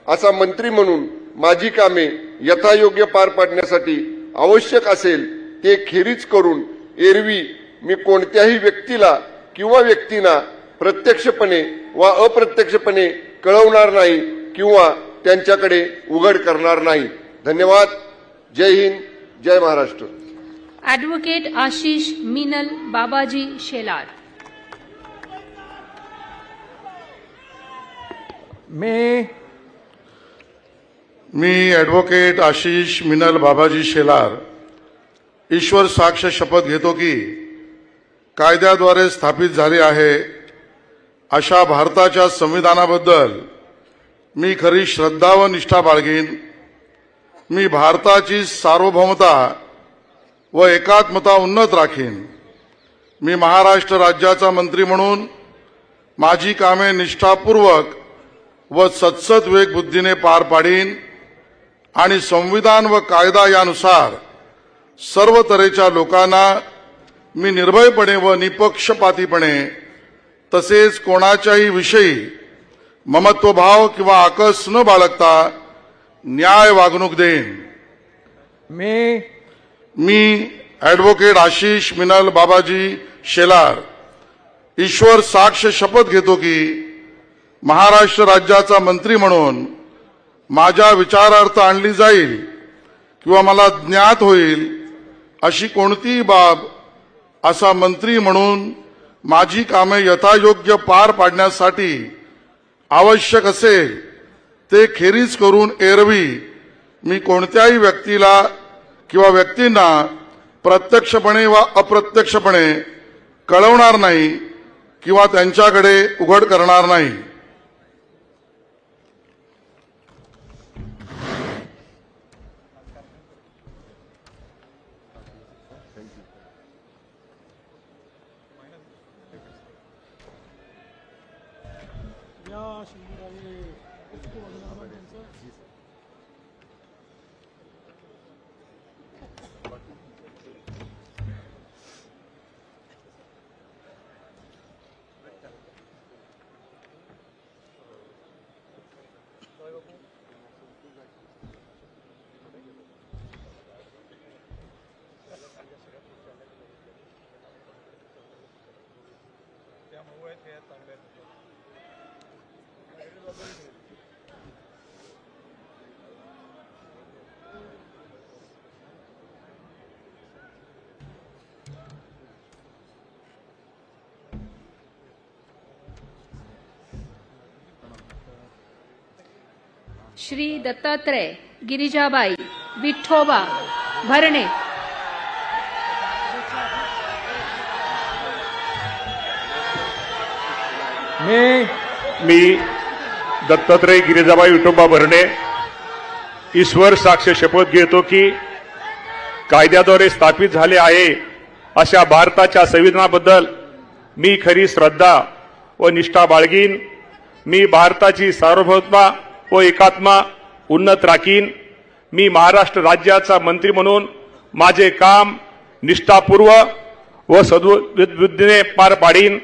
असा मंत्री म्हणून माझी कामे यथायोग्य पार पाडण्यासाठी आवश्यक असेल ते खेरीज करून एरवी मी कोणत्याही व्यक्तीला किंवा व्यक्तींना प्रत्यक्षपणे वा अप्रत्यक्षपणे कळवणार नाही किंवा त्यांच्याकडे उघड करणार नाही. धन्यवाद. जय हिंद, जय महाराष्ट्र. ॲडव्होकेट आशिष मीनल बाबाजी शेलार. मी ॲडव्होकेट आशिष मिनल बाबाजी शेलार ईश्वर साक्ष शपथ घेतो की कायद्याद्वारे स्थापित झाले आहे अशा भारताच्या संविधानाबद्दल मी खरी श्रद्धा व निष्ठा बाळगीन. मी भारताची सार्वभौमता व एकात्मता उन्नत राखीन. मी महाराष्ट्र राज्याचा मंत्री म्हणून माझी कामे निष्ठापूर्वक व सत्सद विवेक बुद्धीने पार पाडीन आणि संविधान व कायदा यानुसार सर्व तऱ्हेच्या लोकांना मी निर्भयपणे व निपक्षपातीपणे तसेच कोणाच्याही विषयी ममत्वभाव किंवा आकस न बाळगता न्याय वागणूक देईन. मी ॲडव्होकेट आशिष मिनल बाबाजी शेलार ईश्वर साक्ष शपथ घेतो की महाराष्ट्र राज्याचा मंत्री म्हणून माझ्या विचारार्थ आणली जाईल किंवा मला ज्ञात होईल अशी कोणतीही बाब असा मंत्री म्हणून माझी कामे यथायोग्य पार पाडण्यासाठी आवश्यक असेल ते खेरीज करून एरवी मी कोणत्याही व्यक्तीला किंवा व्यक्तींना प्रत्यक्षपणे वा अप्रत्यक्षपणे कळवणार नाही किंवा त्यांच्याकडे उघड करणार नाही. श्री दत्तात्रय गिरिजाबाई विठोबा भरणे. मी दत्तात्रय गिरिजाबाई विठोबा भरणे ईश्वर साक्ष शपथ घेतो की कायद्याद्वारे स्थापित झाले आहे अशा भारताच्या संविधानाबद्दल मी खरी श्रद्धा व निष्ठा बाळगीन. मी भारताची सार्वभौमता व एकात्मा उन्नत राखीन. मी महाराष्ट्र राज्याचा मंत्री म्हणून माझे काम निष्ठापूर्वक व सद्बुद्धीने पार पाडीन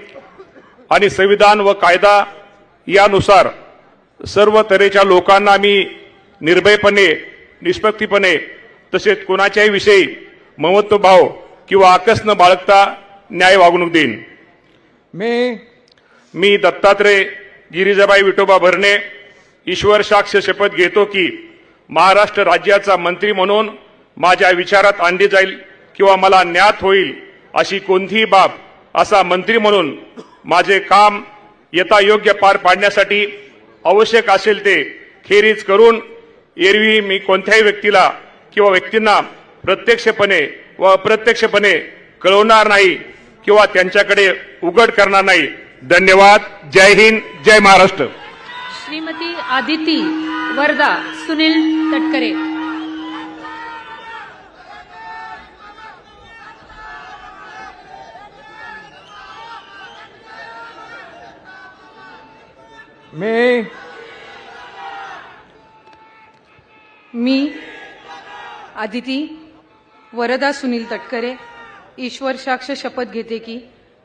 आणि संविधान व कायदा यानुसार सर्व तऱ्हेच्या लोकांना मी निर्भयपणे निष्पक्षपणे तसेच कोणाच्याही विषयी ममत्वभाव किंवा आकस न बाळगता न्याय वागणूक देईन. मी दत्तात्रय गिरिजाबाई विठोबा भरणे ईश्वर साक्ष शपथ घेतो की महाराष्ट्र राज्याचा मंत्री म्हणून माझ्या विचारात आणली जाईल किंवा मला ज्ञात होईल अशी कोणतीही बाब असा मंत्री म्हणून माझे काम यथायोग्य पार पाडण्यासाठी आवश्यक असेल ते खेरीज करून एरवी मी कोणत्याही व्यक्तीला किंवा व्यक्तींना प्रत्यक्षपणे व अप्रत्यक्षपणे कळवणार नाही किंवा त्यांच्याकडे उघड करणार नाही. धन्यवाद. जय हिंद, जय महाराष्ट्र. श्रीमती आदिती वरदा सुनील तटकरे. मी आदिती वरदा सुनील तटकरे ईश्वर साक्ष शपथ घेते की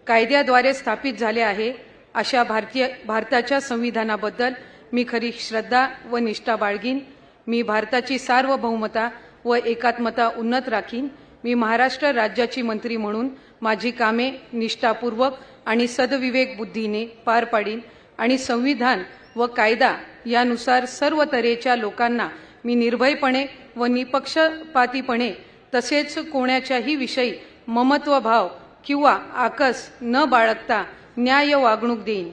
कायद्याद्वारे स्थापित झाले आहे अशा भारताच्या संविधानाबद्दल मी खरी श्रद्धा व निष्ठा बाळगीन. मी भारताची सार्वभौमता व एकात्मता उन्नत राखीन. मी महाराष्ट्र राज्याची मंत्री म्हणून माझी कामे निष्ठापूर्वक आणि सदविवेक बुद्धीने पार पाडीन आणि संविधान व कायदा यानुसार सर्व तऱ्हेच्या लोकांना मी निर्भयपणे व निपक्षपातीपणे तसेच कोणाच्याही विषयी ममत्वभाव किंवा आकस न बाळगता न्याय वागणूक देईन.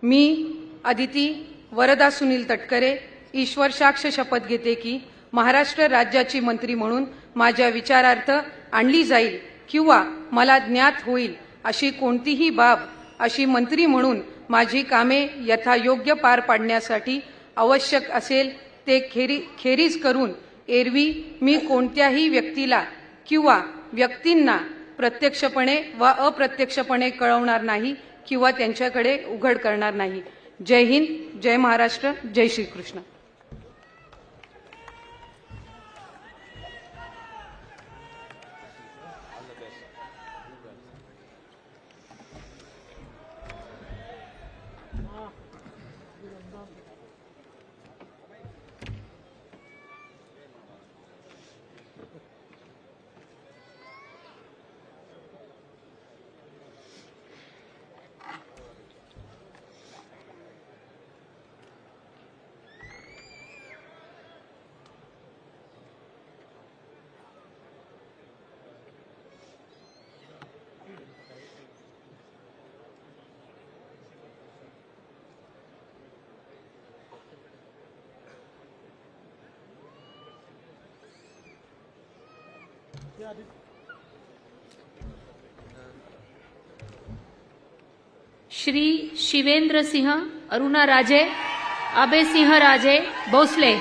मी आदिती वरदा सुनील तटकरे ईश्वर साक्ष शपथ घेते की महाराष्ट्र राज्याची मंत्री म्हणून माझ्या विचारार्थ आणली जाईल किंवा मला ज्ञात होईल अशी कोणतीही बाब अशी मंत्री म्हणून माझी कामे यथायोग्य पार पाडण्यासाठी आवश्यक असेल ते खेरीज करून एरवी मी कोणत्याही व्यक्तीला किंवा व्यक्तींना प्रत्यक्षपणे व अप्रत्यक्षपणे कळवणार नाही किंवा त्यांच्याकडे उघड करणार नाही. जय हिंद, जय महाराष्ट्र, जय श्रीकृष्ण. श्री शिवेंद्र सिंह अरुणा राजे अभय सिंह राजे भोसले.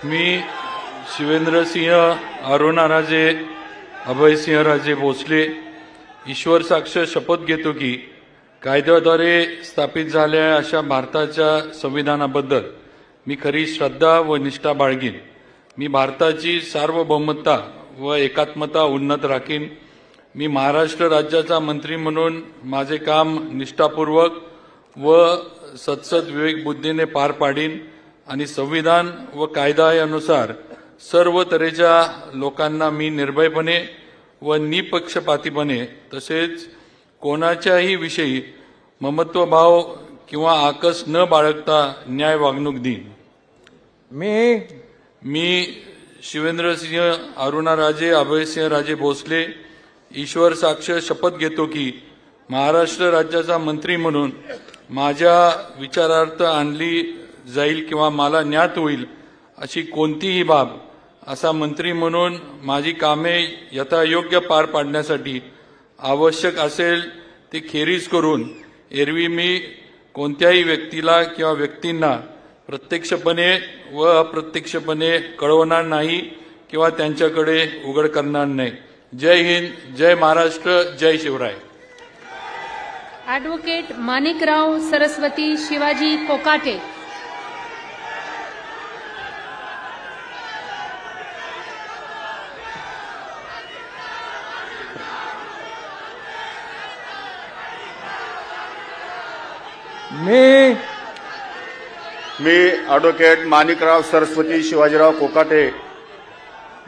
मी शिवेंद्र सिंह अरुणा राजे अभय सिंह राजे भोसले ईश्वर साक्ष शपथ घेतो की कायद्याद्वारे स्थापित झालेल्या अशा भारताच्या संविधानाबद्दल मी खरी श्रद्धा व निष्ठा बाळगीन. मी भारताची सार्वभौमता व एकात्मता उन्नत राखीन. मी महाराष्ट्र राज्याचा मंत्री म्हणून माझे काम निष्ठापूर्वक व सत्सद विवेक बुद्धीने पार पाडीन आणि संविधान व कायदा यानुसार सर्व तऱ्हेच्या लोकांना मी निर्भयपणे व निपक्षपातीपणे तसेच कोणाच्याही विषयी ममत्वभाव किंवा आकस न बाळगता न्याय वागणूक देईन. मी शिवेंद्र सिंह अरुणा राजे अभय सिंह राजे भोसले ईश्वर साक्ष शपथ घेतो की महाराष्ट्र राज्याचा मंत्री म्हणून माझ्या विचारार्थ आणली जाईल किंवा मला ज्ञात होईल अशी कोणतीही बाब असा मंत्री म्हणून माझी कामे यथायोग्य पार पाडण्यासाठी आवश्यक असेल ते खेरीज करून एरवी मी कोणत्याही व्यक्तीला किंवा व्यक्तींना प्रत्यक्षपणे व अप्रत्यक्षपणे कळवणार नाही किंवा त्यांच्याकडे उघड करणार नाही. जय हिंद, जय महाराष्ट्र, जय शिवराय. ॲडव्होकेट माणिकराव सरस्वती शिवाजी कोकाटे. मी ॲडव्होकेट माणिकराव सरस्वती शिवाजीराव कोकाटे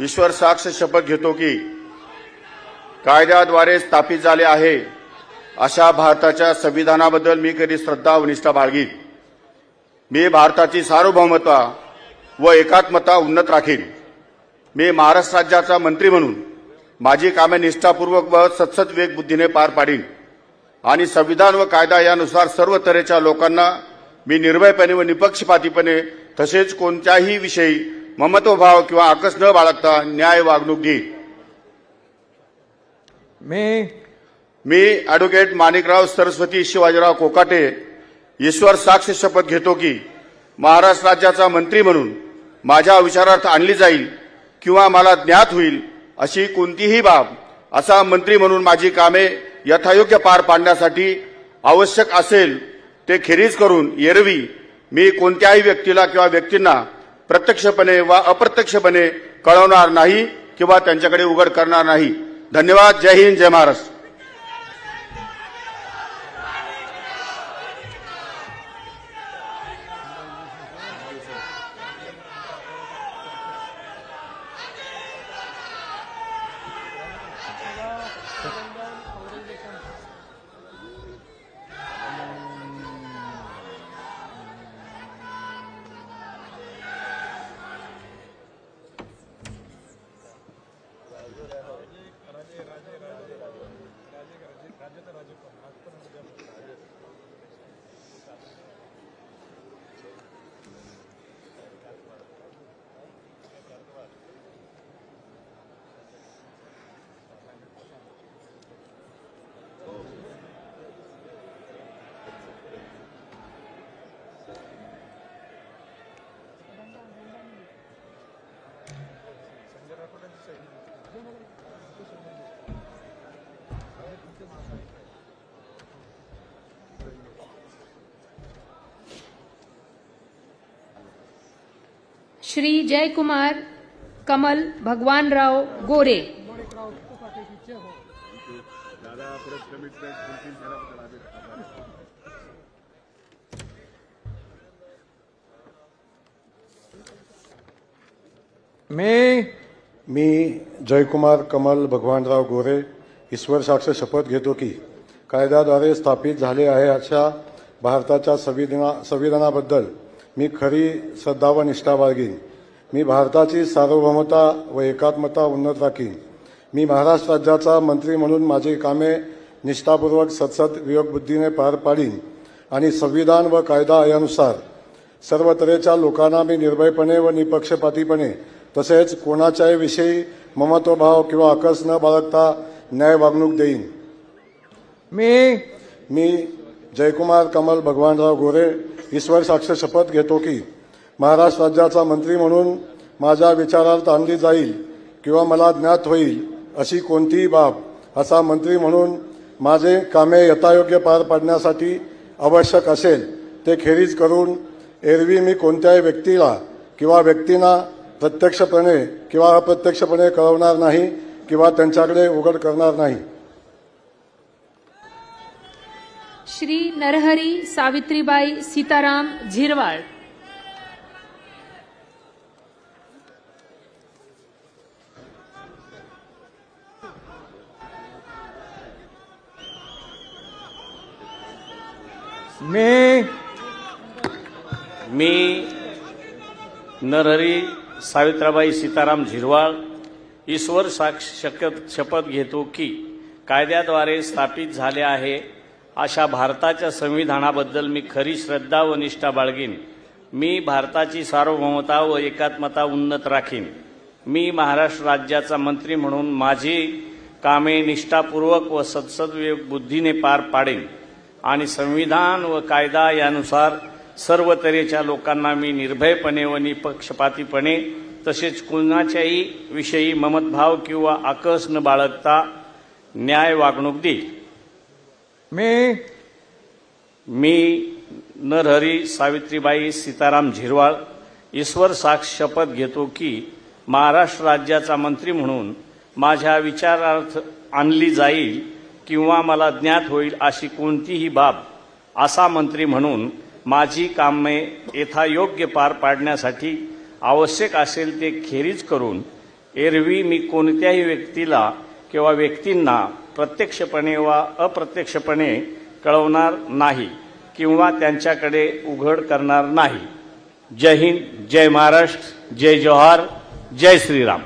ईश्वर साक्ष शपथ घेतो की कायद्याद्वारे स्थापित झाले आहे अशा भारताच्या संविधानाबद्दल मी कधी श्रद्धा व निष्ठा बाळगीन. मी भारताची सार्वभौमता व एकात्मता उन्नत राखीन. मी महाराष्ट्र राज्याचा मंत्री म्हणून माझी कामे निष्ठापूर्वक व सत्सद विवेक बुद्धीने पार पाडीन आणि संविधान व कायदा यानुसार सर्व तऱ्हेच्या लोकांना मी निर्भयपणे व निपक्षपातीपणे तसेच कोणत्याही विषयी ममत्वभाव किंवा आकस न बाळगता न्याय वागणूक देईन. मी ॲडव्होकेट माणिकराव सरस्वती शिवाजीराव कोकाटे ईश्वर साक्ष शपथ घेतो की महाराष्ट्र राज्याचा मंत्री म्हणून माझ्या विचारार्थ आणली जाईल किंवा मला ज्ञात होईल अशी कोणतीही बाब असा मंत्री म्हणून माझी कामे यथायोग्य पार पाडण्यासाठी आवश्यक असेल ते खेरीज करून एरवी मी कोणत्याही व्यक्तीला किंवा व्यक्तींना प्रत्यक्षपणे वा अप्रत्यक्षपणे कळवणार नाही किंवा त्यांच्याकडे उघड करणार नाही. धन्यवाद. जय हिंद, जय महाराष्ट्र. श्री जयकुमार कमल भगवानराव गोरे. मी जयकुमार कमल भगवानराव गोरे ईश्वर साक्ष शपथ घेतो की कायद्याद्वारे स्थापित झाले आहे अशा भारताच्या संविधानाबद्दल मी खरी श्रद्धा व निष्ठा बाळगीन. मी भारताची सार्वभौमता व एकात्मता उन्नत राखीन. मी महाराष्ट्र राज्याचा मंत्री म्हणून माझी कामे निष्ठापूर्वक सत्सद विवेकबुद्धीने पार पाडीन आणि संविधान व कायदा यानुसार सर्व तऱ्हेच्या लोकांना मी निर्भयपणे व निपक्षपातीपणे तसेच कोणाच्याही विषयी ममत्वभाव किंवा आकस न बाळगता न्याय वागणूक देईन. मी जयकुमार कमल भगवानराव गोरे ईश्वर साक्ष शपथ घेतो की महाराष्ट्र राज्याचा मंत्री म्हणून माझ्या विचारार्थ आणली जाईल किंवा मला ज्ञात होईल अशी कोणतीही बाब असा मंत्री म्हणून माझे कामे यथायोग्य पार पाडण्यासाठी आवश्यक असेल ते खेरीज करून एरवी मी कोणत्याही व्यक्तीला किंवा व्यक्तींना प्रत्यक्षपणे किंवा अप्रत्यक्षपणे कळवणार नाही किंवा त्यांच्याकडे उघड करणार नाही. श्री नरहरी सावित्रीबाई सीताराम झिरवाळ. मी नरहरी सावित्राबाई सीताराम झिरवाळ ईश्वर साक्ष शपथ घेतो की कायद्याद्वारे स्थापित झाले आहे अशा भारताच्या संविधानाबद्दल मी खरी श्रद्धा व निष्ठा बाळगीन. मी भारताची सार्वभौमता व एकात्मता उन्नत राखीन. मी महाराष्ट्र राज्याचा मंत्री म्हणून माझी कामे निष्ठापूर्वक व सत्सद बुद्धीने पार पाडेन आणि संविधान व कायदा यानुसार सर्व तऱ्हेच्या लोकांना मी निर्भयपणे व निपक्षपातीपणे तसेच कोणाच्याही विषयी ममतभाव किंवा आकस न बाळगता न्याय वागणूक देईल. मी नरहरी सावित्रीबाई सीताराम झिरवाळ ईश्वर साक्ष शपथ घेतो की महाराष्ट्र राज्याचा मंत्री म्हणून माझ्या विचारार्थ आणली जाईल किंवा मला ज्ञात होईल अशी कोणतीही बाब असा मंत्री म्हणून माझी कामे यथायोग्य पार पाडण्यासाठी आवश्यक असेल ते खेरीज करून एरवी मी कोणत्याही व्यक्तीला किंवा व्यक्तींना प्रत्यक्षपणे वा अप्रत्यक्षपणे कळवणार नाही किंवा त्यांच्याकडे उघड करणार नाही. जय हिंद, जय महाराष्ट्र, जय जोहार, जय श्रीराम.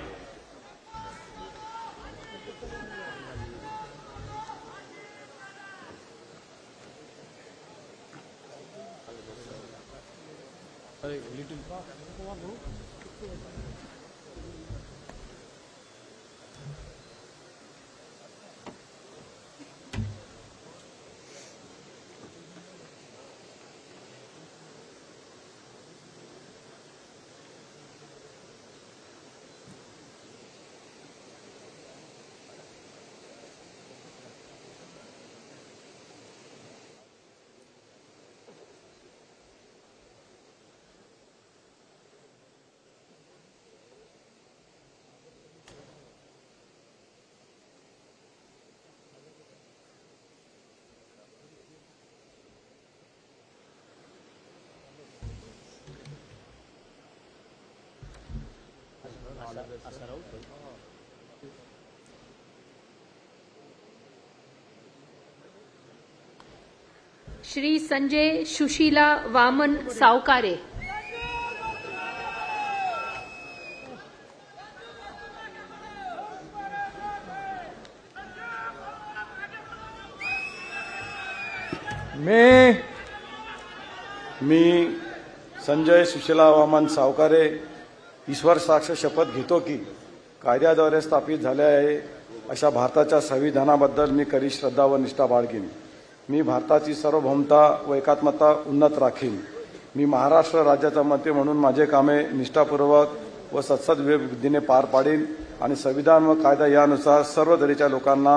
श्री संजय सुशीला वामन सावकारे. मी संजय सुशीला वामन सावकारे ईश्वर साक्ष शपथ घेतो की कायद्याद्वारे स्थापित झाले आहे अशा भारताच्या संविधानाबद्दल मी खरी श्रद्धा व निष्ठा बाळगीन. मी भारताची सार्वभौमता व एकात्मता उन्नत राखीन. मी महाराष्ट्र राज्याचा मंत्री म्हणून माझे कामे निष्ठापूर्वक व सत्सदविधीने पार पाडीन आणि संविधान व कायदा यानुसार सर्व दरीच्या लोकांना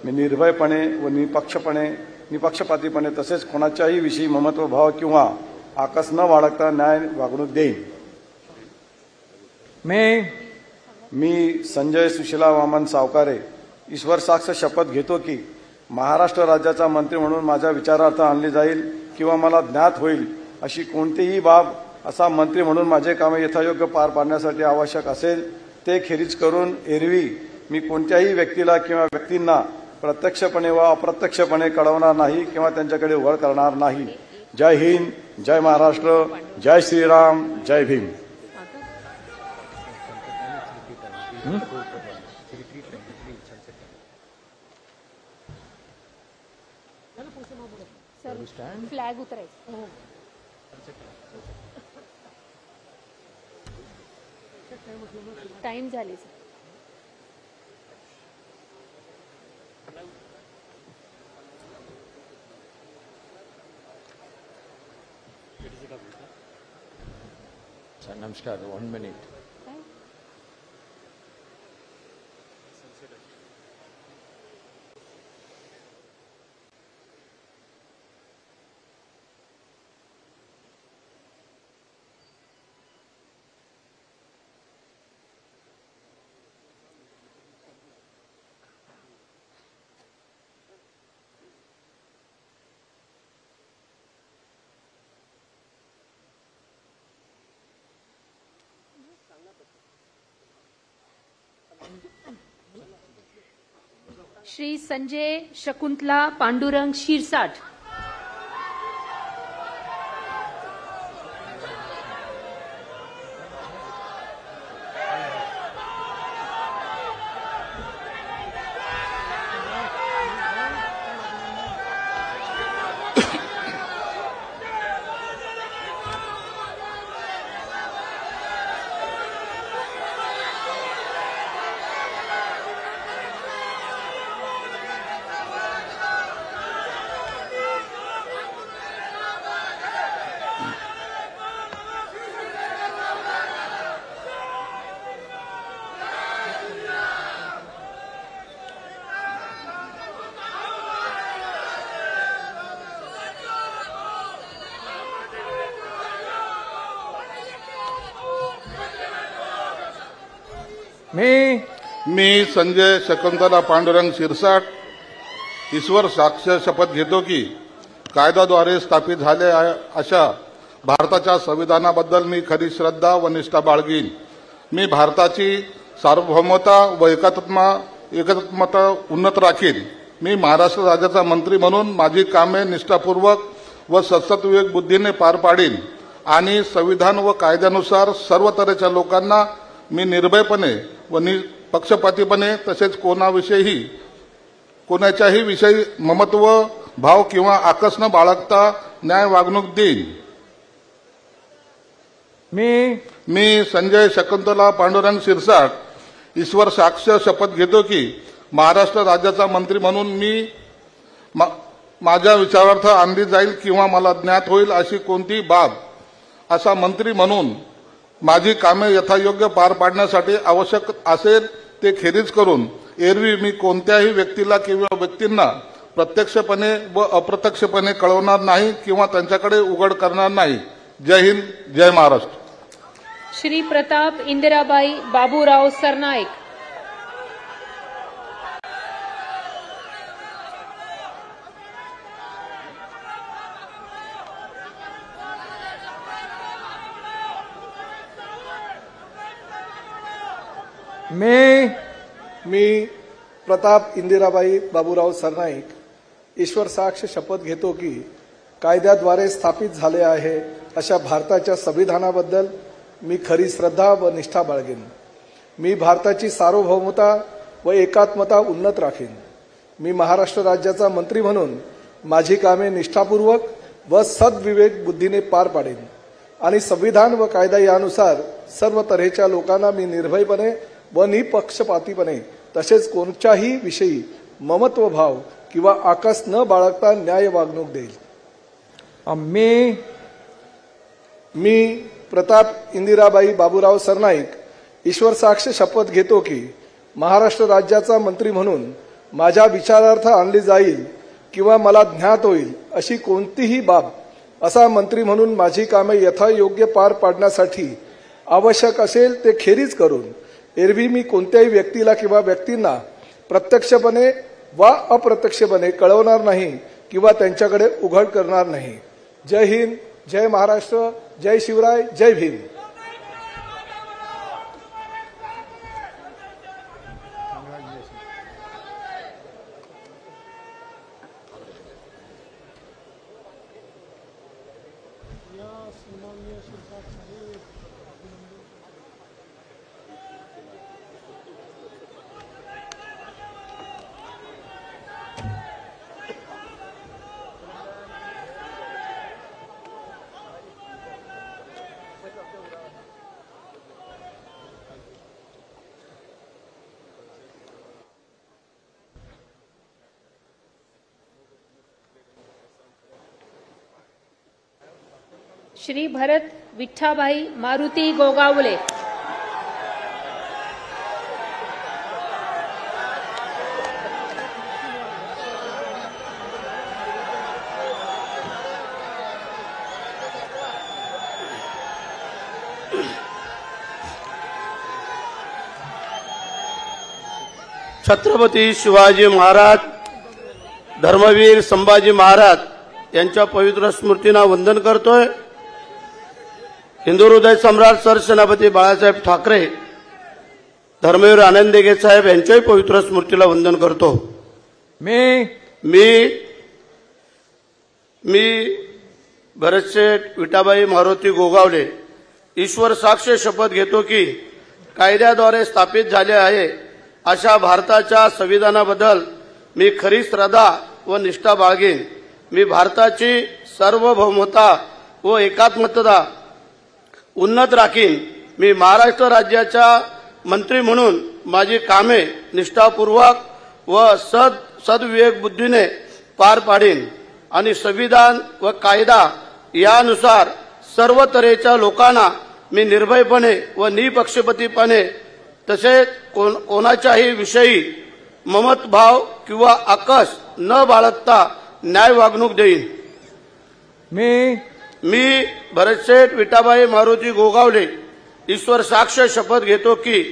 मी निर्भयपणे व निपक्षपातीपणे तसेच कोणाच्याही विषयी ममत्वभाव किंवा आकस न बाळगता न्याय वागणूक देईन. मी संजय सुशीला वामन सावकारे ईश्वर साक्ष शपथ घेतो की महाराष्ट्र राज्याचा मंत्री म्हणून माझ्या विचारार्थ आणली जाईल किंवा मला ज्ञात होईल अशी कोणतीही बाब असा मंत्री म्हणून माझे कामे यथायोग्य पार पाडण्यासाठी आवश्यक असेल ते खेरीज करून एरवी मी कोणत्याही व्यक्तीला किंवा व्यक्तींना प्रत्यक्षपणे व अप्रत्यक्षपणे कळवणार नाही किंवा त्यांच्याकडे उघड करणार नाही. जय हिंद, जय महाराष्ट्र, जय श्रीराम, जय भीम. फ्लॅग उतरायचं. टाइम झाले. नमस्कार. 1 minute. श्री संजय शकुंतला पांडुरंग शिरसाट. मी संजय शकुंतला पांडुरंग शिरसाट ईश्वर साक्ष शपथ घेतो की कायद्याद्वारे स्थापित झाले आहे अशा भारताच्या संविधानाबद्दल मी खरी श्रद्धा व निष्ठा बाळगीन. मी भारताची सार्वभौमता व एकात्मता उन्नत राखीन. मी महाराष्ट्र राज्याचा मंत्री म्हणून माझी कामे निष्ठापूर्वक व सद्विवेक बुद्धीने पार पाडीन आणि संविधान व कायद्यानुसार सर्व तऱ्हेच्या लोकांना मी निर्भयपणे व निपक्षपातीपणे तसेच कोणाच्याही विषयी ममत्व भाव किंवा आकस न बाळगता न्याय वागणूक देईन. मी संजय शकुंतला पांडुरंग शिरसाट ईश्वर साक्ष शपथ घेतो की महाराष्ट्र राज्याचा मंत्री म्हणून मी माझ्या विचारार्थ आणली जाईल किंवा मला ज्ञात होईल अशी कोणतीही बाब असा मंत्री म्हणून माझी कामे यथायोग्य पार पाडण्यासाठी आवश्यक असेल ते खेरीज करून एरवी मी कोणत्याही व्यक्तीला किंवा व्यक्तींना प्रत्यक्षपणे व अप्रत्यक्षपणे कळवणार नाही किंवा त्यांच्याकडे उघड करणार नाही. जय हिंद, जय महाराष्ट्र. श्री प्रताप इंदिराबाई बाबूराव सरनाईक. मी प्रताप इंदिराबाई बाबूराव सरनाईक ईश्वर साक्ष शपथ घेतो की कायद्याद्वारे स्थापित झाले आहे अशा भारताच्या संविधानाबद्दल मी खरी श्रद्धा व निष्ठा बाळगेन. मी भारताची सार्वभौमता व एकात्मता उन्नत राखीन. मी महाराष्ट्र राज्याचा मंत्री म्हणून माझी कामे निष्ठापूर्वक व सद्विवेक बुद्धीने पार पाडेन आणि संविधान व कायदा यानुसार सर्व तऱ्हेच्या लोकांना मी निर्भयपणे व निपक्षपातीपणे तसेच कोणत्याही विषयी ममत्वभाव किंवा आकस न बाळगता न्याय वागणूक देईल. मी प्रताप इंदिराबाई बाबूराव सरनाईक ईश्वर साक्ष शपथ घेतो की महाराष्ट्र राज्याचा मंत्री म्हणून माझ्या विचारार्थ आणली जाईल किंवा मला ज्ञात होईल अशी कोणतीही बाब असा मंत्री म्हणून माझी कामे यथायोग्य पार पाडण्यासाठी आवश्यक असेल ते खेरीज करून एरवी मी कोणत्याही व्यक्तीला किंवा व्यक्तींना प्रत्यक्षपणे वा अप्रत्यक्षपणे कळवणार नाही किंवा त्यांच्याकडे उघड करणार नाही. जय हिंद, जय महाराष्ट्र, जय शिवराय, जय भीम. श्री भरत विठ्ठाभाई मारुती गोगावले. छत्रपती शिवाजी महाराज, धर्मवीर संभाजी महाराज यांच्या पवित्र स्मृतींना वंदन करतोय. हिंदू हृदय सम्राट सरसेनापती बाळासाहेब ठाकरे, धर्मवीर आनंद देगे साहेब यांच्याही पवित्र स्मृतीला वंदन करतो. मी भरतशेठ विठाबाई मारुती गोगावले ईश्वर साक्ष शपथ घेतो की कायद्याद्वारे स्थापित झाले आहे अशा भारताच्या संविधानाबद्दल मी खरी श्रद्धा व निष्ठा बाळगेन. मी भारताची सार्वभौमता व एकात्मता उन्नत राखीन. मी महाराष्ट्र राज्याच्या मंत्री म्हणून माझी कामे निष्ठापूर्वक व सद्विवेक बुद्धीने पार पाडीन आणि संविधान व कायदा यानुसार सर्व तऱ्हेच्या लोकांना मी निर्भयपणे व निपक्षपातीपणे तसेच कोणाच्याही विषयी ममत्भाव किंवा आकस न बाळगता न्याय वागणूक देईन. मी भरतशेठ विठाबाई मारुती गोगावले ईश्वर साक्ष शपथ घेतो की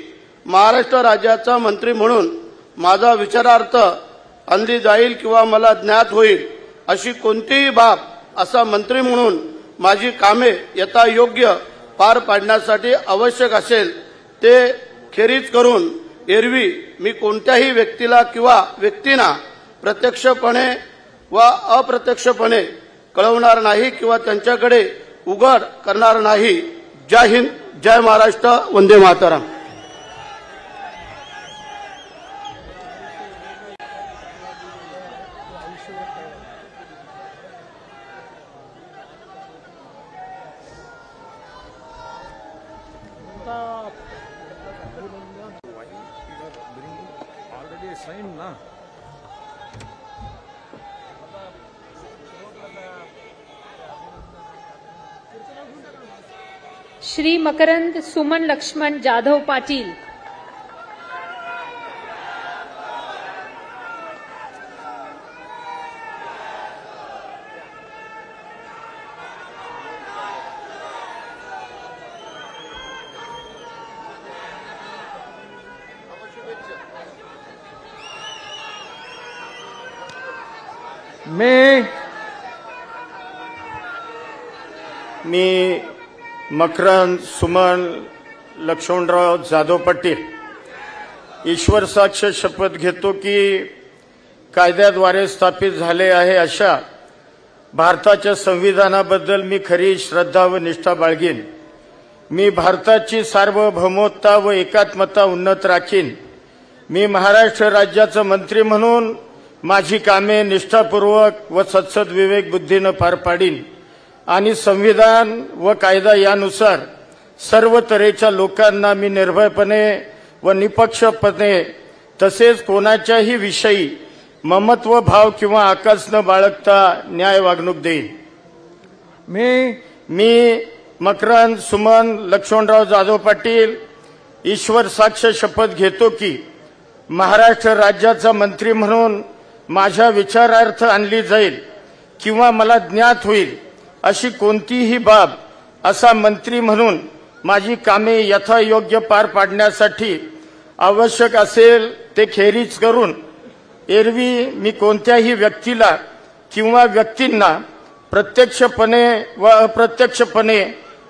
महाराष्ट्र राज्याचा मंत्री म्हणून माझा विचारार्थ आणली जाईल किंवा मला ज्ञात होईल अशी कोणतीही बाब असा मंत्री म्हणून माझी कामे यथायोग्य पार पाडण्यासाठी आवश्यक असेल ते खेरीज करून एरवी मी कोणत्याही व्यक्तीला किंवा व्यक्तींना प्रत्यक्षपणे व अप्रत्यक्षपणे कळवणार नाही किंवा त्यांच्याकडे उघड करणार नाही. जय हिंद, जय महाराष्ट्र, वंदे मातरम. श्री मकरंद सुमन लक्ष्मण जाधव पाटील. मी मकरंद सुमन लक्ष्मणराव जाधव पाटील ईश्वर साक्ष शपथ घेतो की कायद्याद्वारे स्थापित झाले आहे अशा भारताच्या संविधानाबद्दल मी खरी श्रद्धा व निष्ठा बाळगीन. मी भारताची सार्वभौमत्ता व एकात्मता उन्नत राखीन. मी महाराष्ट्र राज्याचा मंत्री म्हणून माझी कामे निष्ठापूर्वक व सत्सद विवेक बुद्धीनं पार पाडीन आणि संविधान व कायदा यानुसार सर्व तऱ्हेच्या लोकांना मी निर्भयपणे व निपक्षपणे तसेच कोणाच्याही विषयी ममत्व भाव किंवा आकस न बाळगता न्याय वागणूक देईन. मी मकरंद सुमन लक्ष्मणराव जाधव पाटील ईश्वर साक्ष शपथ घेतो की महाराष्ट्र राज्याचा मंत्री म्हणून माझ्या विचारार्थ आणली जाईल किंवा मला ज्ञात होईल अशी कोणतीही बाब असा मंत्री म्हणून माझी कामे यथायोग्य पार पाडण्यासाठी आवश्यक असेल ते खेरीज करून एरवी मी कोणत्याही व्यक्तीला किंवा व्यक्तींना प्रत्यक्षपणे व अप्रत्यक्षपणे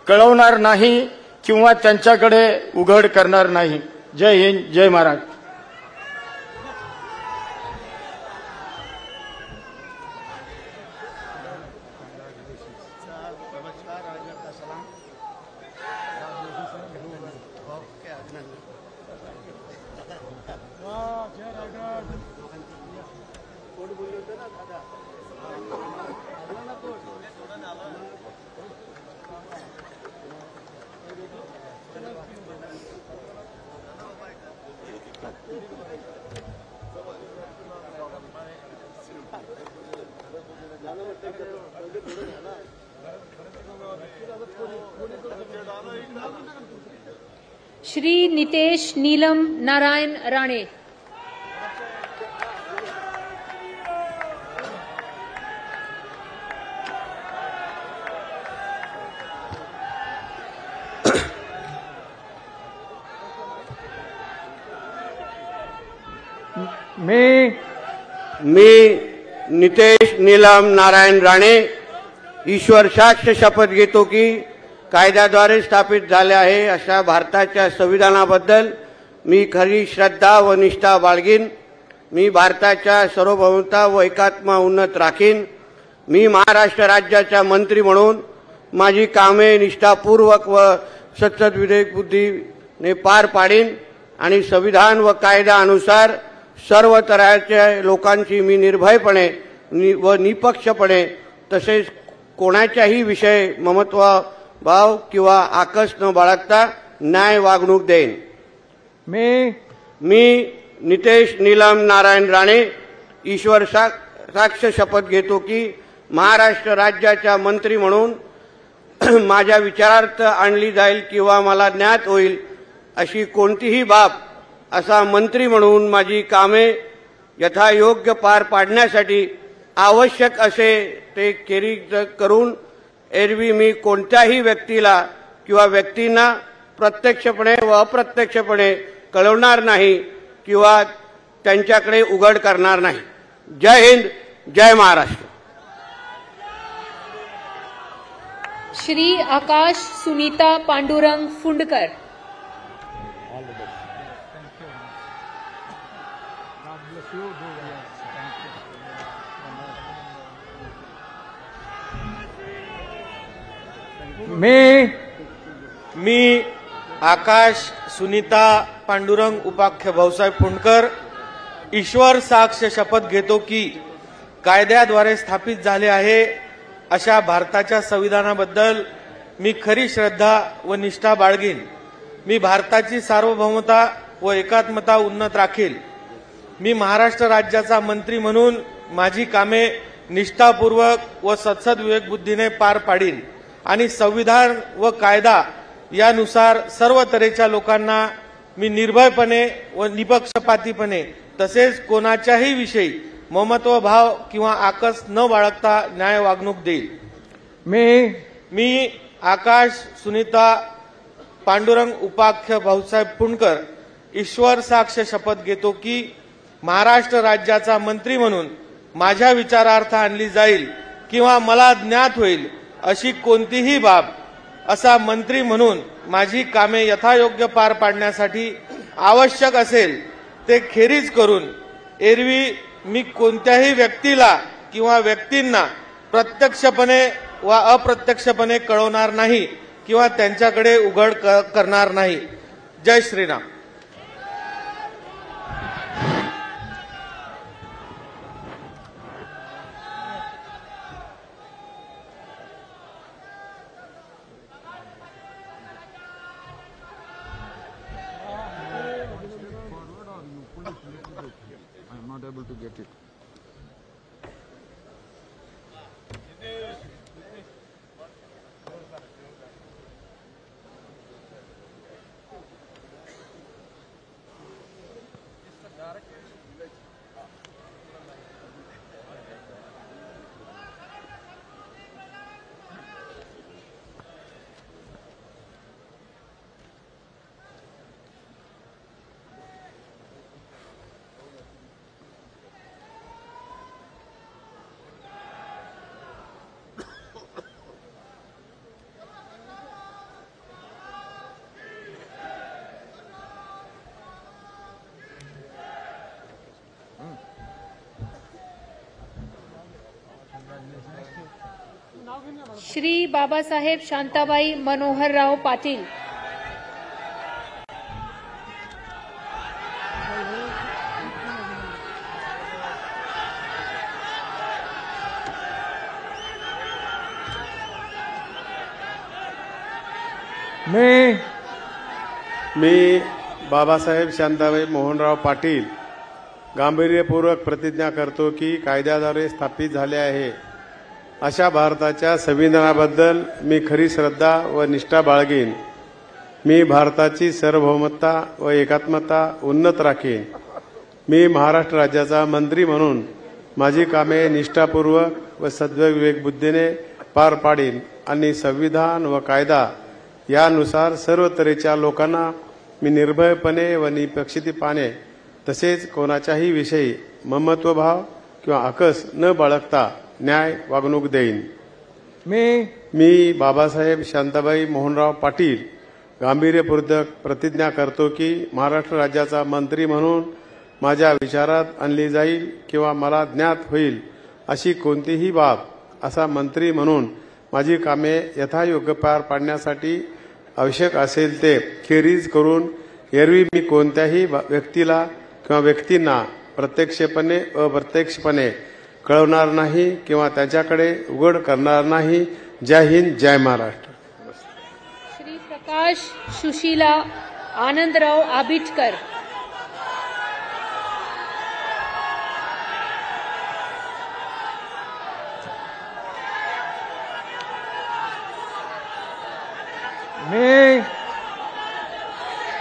कळवणार नाही किंवा त्यांच्याकडे उघड करणार नाही. जय हिंद, जय महाराष्ट्र. श्री नितेश नीलम नारायण राणे. मी नितेश नीलम नारायण राणे ईश्वर साक्ष शपथ घेतो की कायद्याद्वारे स्थापित झाले आहे अशा भारताच्या संविधानाबद्दल मी खरी श्रद्धा व निष्ठा बाळगीन. मी भारताच्या सार्वभौमता व एकात्मता उन्नत राखीन. मी महाराष्ट्र राज्याचा मंत्री म्हणून माझी कामे निष्ठापूर्वक व सत्सद विवेक बुद्धीने पार पाडीन आणि संविधान व कायद्यानुसार सर्व तऱ्हेच्या लोकांची मी निर्भयपणे व निपक्षपणे तसेच कोणाच्याही विषय ममत्व भाव किंवा आकस न बाळगता न्याय वागणूक देईन. मी नितेश नीलम नारायण राणे ईश्वर साक्ष शपथ घेतो की महाराष्ट्र राज्याचा मंत्री म्हणून माझ्या विचारार्थ आणली जाईल किंवा मला ज्ञात होईल अशी कोणतीही बाब असा मंत्री म्हणून माझी कामे यथायोग्य पार पाडण्यासाठी आवश्यक असे ते खेरीज करून एरवी मी कोणत्याही व्यक्तीला किंवा व्यक्तींना प्रत्यक्षपणे व अप्रत्यक्षपणे कळवणार नाही किंवा त्यांच्याकडे उघड करणार नाही. जय हिंद, जय महाराष्ट्र. श्री आकाश सुनीता पांडुरंग फुंडकर. मी आकाश सुनीता पांडुरंग उपाख्य भाऊसाहेब फुंडकर ईश्वर साक्ष शपथ घेतो की कायद्याद्वारे स्थापित झाले आहे अशा भारताच्या संविधानाबद्दल मी खरी श्रद्धा व निष्ठा बाळगीन. मी भारताची सार्वभौमता व एकात्मता उन्नत राखील. मी महाराष्ट्र राज्याचा मंत्री म्हणून माझी कामे निष्ठापूर्वक व सत्सद विवेकबुद्धीने पार पाडीन आणि संविधान व कायदा यानुसार सर्व तऱ्हेच्या लोकांना मी निर्भयपणे व निपक्षपातीपणे तसेच कोणाच्याही विषयी ममत्व भाव किंवा आकस न बाळगता न्याय वागणूक देईल. मी आकाश सुनीता पांडुरंग उपाख्य भाऊसाहेब फुंडकर ईश्वर साक्ष शपथ घेतो की महाराष्ट्र राज्याचा मंत्री म्हणून माझ्या विचारार्थ आणली जाईल किंवा मला ज्ञात होईल अशी कोणतीही बाब असा मंत्री म्हणून माझी कामे यथायोग्य पार पाडण्यासाठी आवश्यक असेल ते खेरीज करून एरवी मी कोणत्याही व्यक्तीला किंवा व्यक्तींना प्रत्यक्षपणे वा अप्रत्यक्षपणे कळवणार नाही किंवा त्यांच्याकडे उघड करणार नाही. जय श्रीराम. श्री बाबासाहेब शांताबाई मनोहरराव पाटील. मी बाबासाहेब शांताबाई मोहनराव पाटील गांभीर्यपूर्वक प्रतिज्ञा करतो की कायद्याद्वारे स्थापित झाले आहे अशा भारताच्या संविधानाबद्दल मी खरी श्रद्धा व निष्ठा बाळगीन. मी भारताची सार्वभौमता व एकात्मता उन्नत राखीन. मी महाराष्ट्र राज्याचा मंत्री म्हणून माझी कामे निष्ठापूर्वक व सद्विवेक बुद्धीने पार पाडीन आणि संविधान व कायदा यानुसार सर्व तऱ्हेच्या लोकांना मी निर्भयपणे व निपक्षपातीपणे तसेच कोणाच्याही विषयी ममत्वभाव किंवा आकस न बाळगता न्याय वागणूक देईन. मी बाबासाहेब शांताबाई मोहनराव पाटील गांभीर्यपूर्वक प्रतिज्ञा करतो की महाराष्ट्र राज्याचा मंत्री म्हणून माझ्या विचारात आणली जाईल किंवा मला ज्ञात होईल अशी कोणतीही बाब असा मंत्री म्हणून माझी कामे यथायोग्य पार पाडण्यासाठी आवश्यक असेल ते खेरीज करून एरवी मी कोणत्याही व्यक्तीला किंवा व्यक्तींना प्रत्यक्षपणे अप्रत्यक्षपणे कळवणार नाही किंवा त्यांच्याकडे उघड करणार नाही. जय हिंद, जय महाराष्ट्र. श्री प्रकाश सुशीला आनंदराव आबिटकर.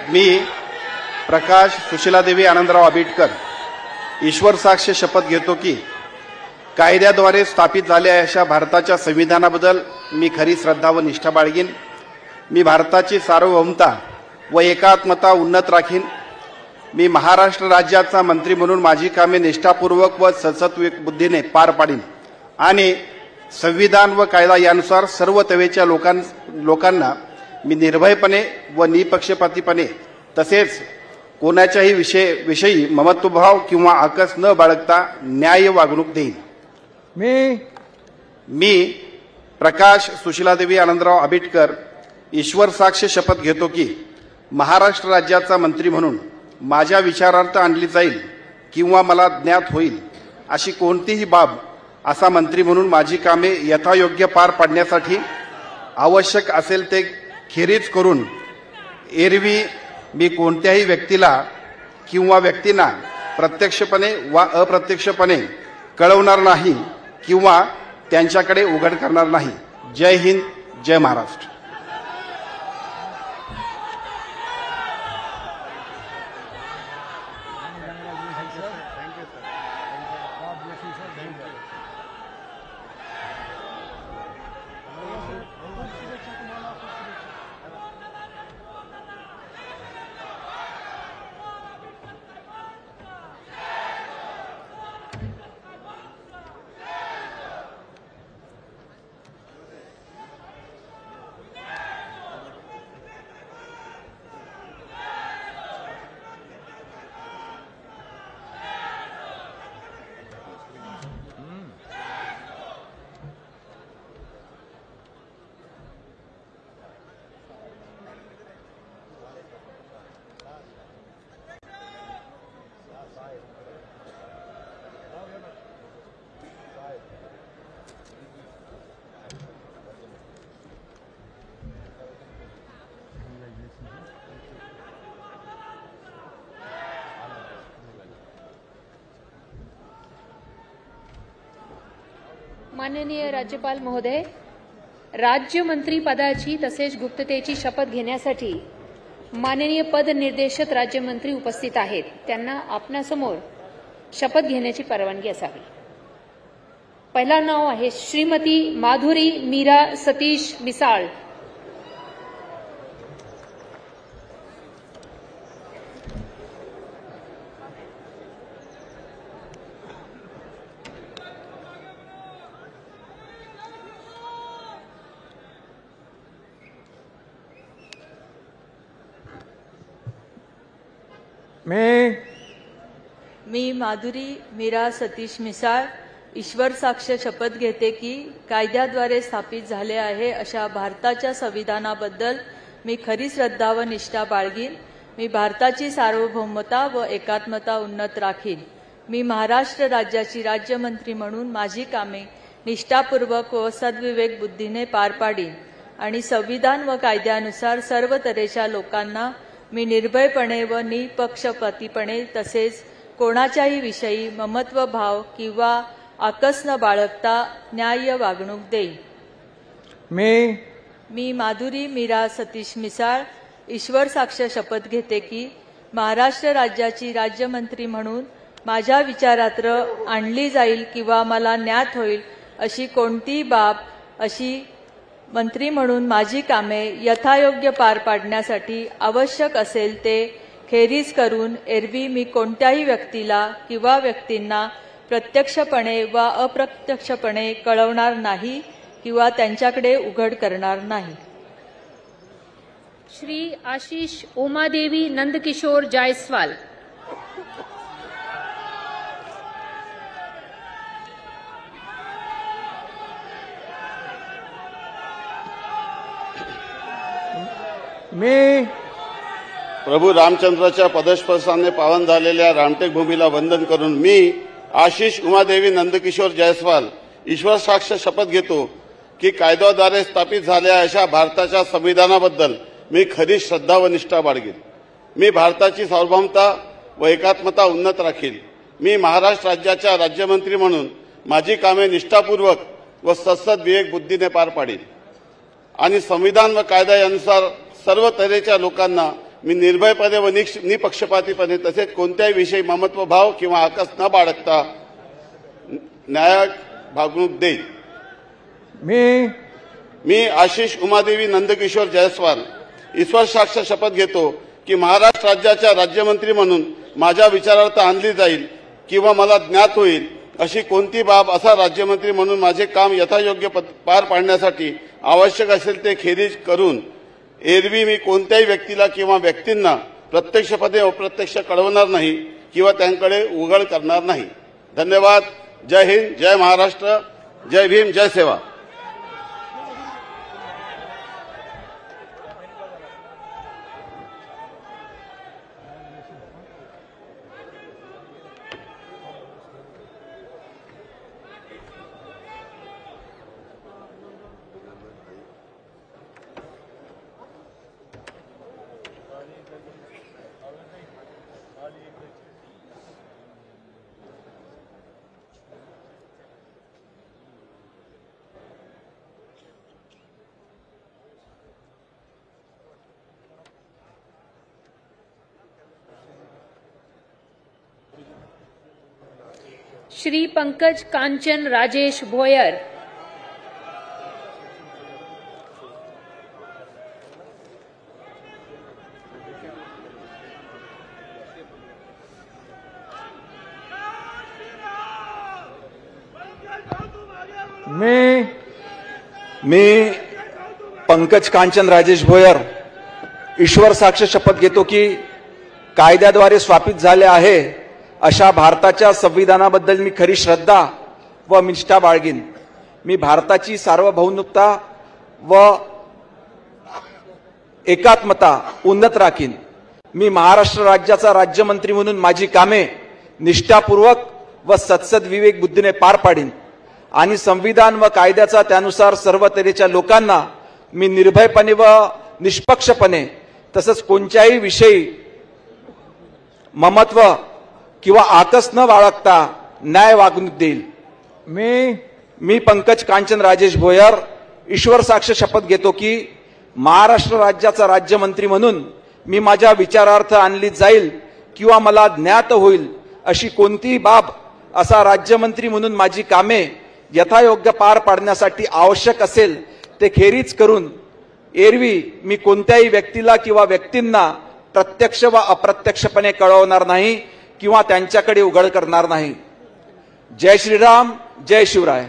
मी प्रकाश सुशीलादेवी आनंदराव आबिटकर ईश्वर साक्ष शपथ घेतो की कायद्याद्वारे स्थापित झालेल्या अशा भारताच्या संविधानाबद्दल मी खरी श्रद्धा व निष्ठा बाळगीन. मी भारताची सार्वभौमता व एकात्मता उन्नत राखीन. मी महाराष्ट्र राज्याचा मंत्री म्हणून माझी कामे निष्ठापूर्वक व सद्विवेक बुद्धीने पार पाडीन आणि संविधान व कायदा यानुसार सर्व तऱ्हेच्या लोकांना मी निर्भयपणे व निपक्षपातीपणे तसेच कोणाच्याही विषयी ममत्वभाव किंवा आकस न बाळगता न्याय्य वागणूक देईन। मी प्रकाश सुशीलादेवी आनंदराव आबिटकर ईश्वर साक्ष शपथ घेतो की महाराष्ट्र राज्याचा मंत्री म्हणून माझ्या विचारार्थ आणली जाईल किंवा मला ज्ञात होईल अशी कोणतीही बाब असा मंत्री म्हणून माझी कामे यथायोग्य पार पाडण्यासाठी आवश्यक असेल ते खेरीज करून एरवी मी कोणत्याही व्यक्तीला किंवा व्यक्तींना प्रत्यक्षपणे वा अप्रत्यक्षपणे कळवणार नाही किंवा त्यांच्याकडे उघड करणार नाही। जय हिंद, जय महाराष्ट्र। माननीय राज्यपाल महोदय, राज्यमंत्री पदाची तसेच गुप्ततेची शपथ घेण्यासाठी माननीय पद निर्देशित राज्यमंत्री उपस्थित आहेत। त्यांना आपणासमोर शपथ घेण्याची परवानगी असावी। पहिला नाव आहे श्रीमती माधुरी मीरा सतीश मिसाळ। मी माधुरी मीरा सतीश मिसाळ ईश्वर साक्ष शपथ घेते की कायद्याद्वारे स्थापित झाले आहे अशा भारताच्या संविधानाबद्दल मी खरी श्रद्धा व निष्ठा बाळगीन। मी भारताची सार्वभौमता व एकात्मता उन्नत राखीन। मी महाराष्ट्र राज्याची राज्यमंत्री म्हणून माझी कामे निष्ठापूर्वक व सद्विवेक बुद्धीने पार पाडीन आणि संविधान व कायद्यानुसार सर्व तऱ्हेच्या लोकांना मी निर्भयपणे व निपक्षपातीपणे तसेच कोणाच्याही विषयी ममत्व भाव किंवा आकस न बाळगता न्याय्य वागणूक देईन। मी माधुरी मीरा सतीश मिसाळ ईश्वर साक्ष शपथ घेते की महाराष्ट्र राज्याची राज्यमंत्री म्हणून माझ्या विचारार्थ आणली जाईल किंवा मला ज्ञात होईल अशी कोणतीही बाब अशी मंत्री म्हणून माझी कामे यथायोग्य पार पाडण्यासाठी आवश्यक असेल ते खेरीज करून एरवी मी कोणत्याही व्यक्तीला किंवा व्यक्तींना प्रत्यक्षपणे वा अप्रत्यक्षपणे कळवणार नाही किंवा त्यांच्याकडे उघड करणार नाही। श्री आशीष उमादेवी नंदकिशोर जायसवाल। मी प्रभू रामचंद्राच्या पदस्पर्शाने पावन झालेल्या रामटेक भूमीला वंदन करून मी आशिष उमादेवी नंदकिशोर जायसवाल ईश्वर साक्ष शपथ घेतो की कायद्याद्वारे स्थापित झालेल्या अशा भारताच्या संविधानाबद्दल मी खरी श्रद्धा व निष्ठा बाळगीन। मी भारताची सार्वभौमता व एकात्मता उन्नत राखील। मी महाराष्ट्र राज्याच्या राज्यमंत्री म्हणून माझी कामे निष्ठापूर्वक व सद्विवेक बुद्धीने पार पाडीन आणि संविधान व कायदा यानुसार सर्व तऱ्हेच्या लोकांना मी निर्भयपणे व निपक्षपातीपणे तसेच कोणत्याही विषयी ममत्व भाव किंवा आकस न बाळगता न्याय्य वागणूक देईन। मी आशिष उमादेवी नंदकिशोर जायसवाल ईश्वर साक्ष शपथ घेतो की महाराष्ट्र राज्याच्या राज्यमंत्री म्हणून माझ्या विचारार्थ आणली जाईल किंवा मला ज्ञात होईल अशी कोणती बाब असा राज्यमंत्री म्हणून माझे काम यथायोग्य पार पाडण्यासाठी आवश्यक असेल ते खेरीज करून एरवी मी कोणत्याही व्यक्तीला किंवा व्यक्तींना प्रत्यक्षपणे अप्रत्यक्ष कळवणार नाही किंवा त्यांकडे उघड करणार नाही. धन्यवाद. जय हिंद, जय महाराष्ट्र, जय भीम, जय सेवा. श्री पंकज कांचन राजेश भोयर, मी पंकज कांचन राजेश भोयर ईश्वर साक्ष शपथ घेतो की कायद्याद्वारे स्थापित झाले आहे अशा भारताच्या संविधानाबद्दल मी खरी श्रद्धा व निष्ठा बाळगीन. मी भारताची सार्वभौमता व एकात्मता उन्नत राखीन. मी महाराष्ट्र राज्याचा राज्यमंत्री म्हणून माझी कामे निष्ठापूर्वक व सत्सद विवेक बुद्धीने पार पाडीन आणि संविधान व कायद्याचा त्यानुसार सर्व तऱ्हेच्या लोकांना मी निर्भयपणे व निष्पक्षपणे तसंच कोणत्याही विषयी ममत्व किंवा आकस न बाळगता न्याय वागणूक देईल. मी पंकज कांचन राजेश भोयर ईश्वर साक्ष शपथ घेतो की महाराष्ट्र राज्याचा राज्यमंत्री म्हणून मी माझ्या विचारार्थ आणली जाईल किंवा मला ज्ञात होईल अशी कोणतीही बाब असा राज्यमंत्री म्हणून माझी कामे यथायोग्य पार पाडण्यासाठी आवश्यक असेल ते खेरीज करून एरवी मी कोणत्याही व्यक्तीला किंवा व्यक्तींना प्रत्यक्ष व अप्रत्यक्षपणे कळवणार नाही किंवा त्यांच्याकडे उघड करणार नाही. जय श्रीराम, जय शिवराय.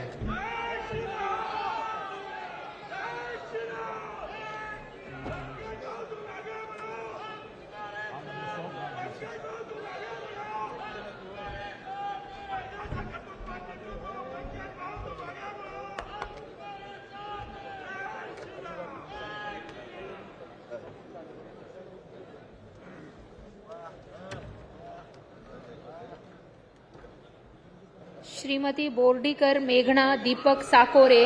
श्रीमती बोर्डीकर मेघना दीपक साकोरे,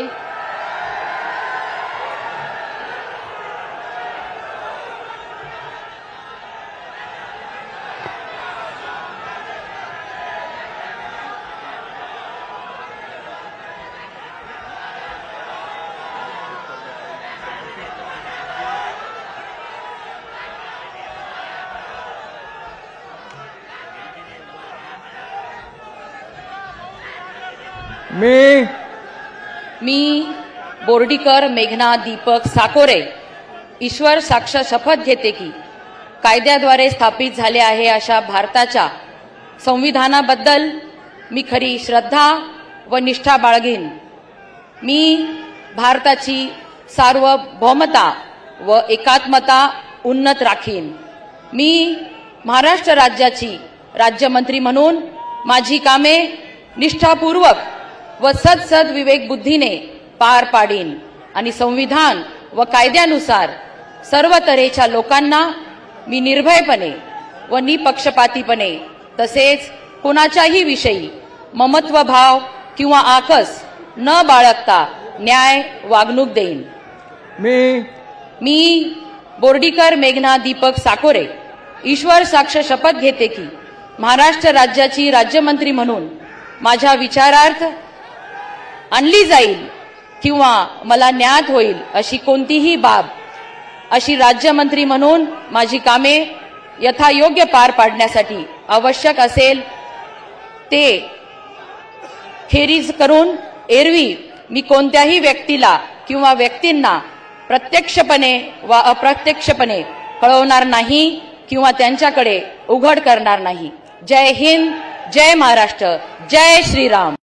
मी बोर्डीकर मेघना दीपक साकोरे ईश्वर साक्ष शपथ घेते की कायद्याद्वारे स्थापित झाले आहे अशा भारताच्या संविधानाबद्दल मी खरी श्रद्धा व निष्ठा बाळगीन. मी भारताची सार्वभौमता व एकात्मता उन्नत राखीन. मी महाराष्ट्र राज्याची राज्यमंत्री म्हणून माझी कामे निष्ठापूर्वक व सद विवेक बुद्धीने पार पाडीन आणि संविधान व कायद्यानुसार सर्व तऱ्हेच्या लोकांना मी निर्भयपणे व निपक्षपातीपणे तसेच कोणाच्याही विषयी ममत्व भाव किंवा आकस न बाळगता न्याय वागणूक देईन. मी बोर्डीकर मेघना दीपक साकोरे ईश्वर साक्ष शपथ घेते की महाराष्ट्र राज्याची राज्यमंत्री म्हणून माझ्या विचारार्थ आणली जाईल किंवा मला ज्ञात होईल अशी कोणतीही बाब अशी राज्यमंत्री म्हणून माझी कामे यथायोग्य पार पाडण्यासाठी आवश्यक असेल ते खेरीज करून एरवी मी कोणत्याही व्यक्तीला किंवा व्यक्तींना प्रत्यक्षपणे व अप्रत्यक्षपणे कळवणार नाही किंवा त्यांच्याकडे उघड करणार नाही. जय हिंद, जय महाराष्ट्र, जय श्रीराम.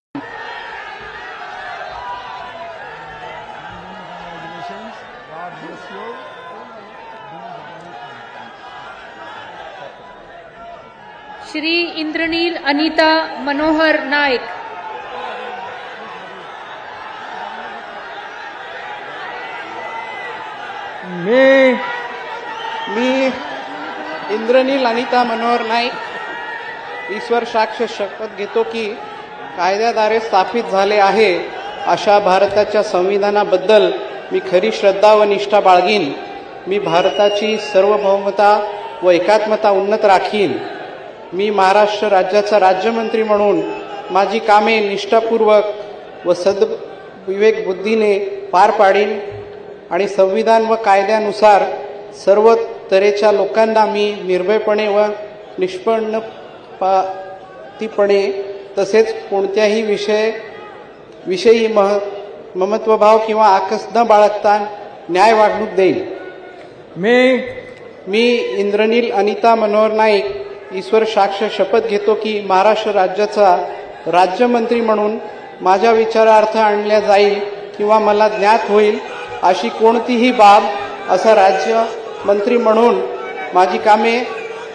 श्री इंद्रनील अनिता मनोहर नायक, मी इंद्रनील अनिता मनोहर नाईक ईश्वर साक्ष शपथ घेतो की कायद्याद्वारे स्थापित झाले आहे अशा भारताच्या संविधानाबद्दल मी खरी श्रद्धा व निष्ठा बाळगीन. मी भारताची सार्वभौमता व एकात्मता उन्नत राखीन. मी महाराष्ट्र राज्याचा राज्यमंत्री म्हणून माझी कामे निष्ठापूर्वक व सद्विवेक बुद्धीने पार पाडीन आणि संविधान व कायद्यानुसार सर्व तऱ्हेच्या लोकांना मी निर्भयपणे व निष्पक्षपातीपणे तसेच कोणत्याही विषयी ममत्वभाव किंवा आकस न बाळगता न्याय वागणूक देईल. मी इंद्रनील अनिता मनोहर नाईक ईश्वर साक्ष शपथ घेतो की महाराष्ट्र राज्याचा राज्यमंत्री म्हणून माझ्या विचारार्थ आणल्या जाईल किंवा मला ज्ञात होईल अशी कोणतीही बाब असा राज्यमंत्री म्हणून माझी कामे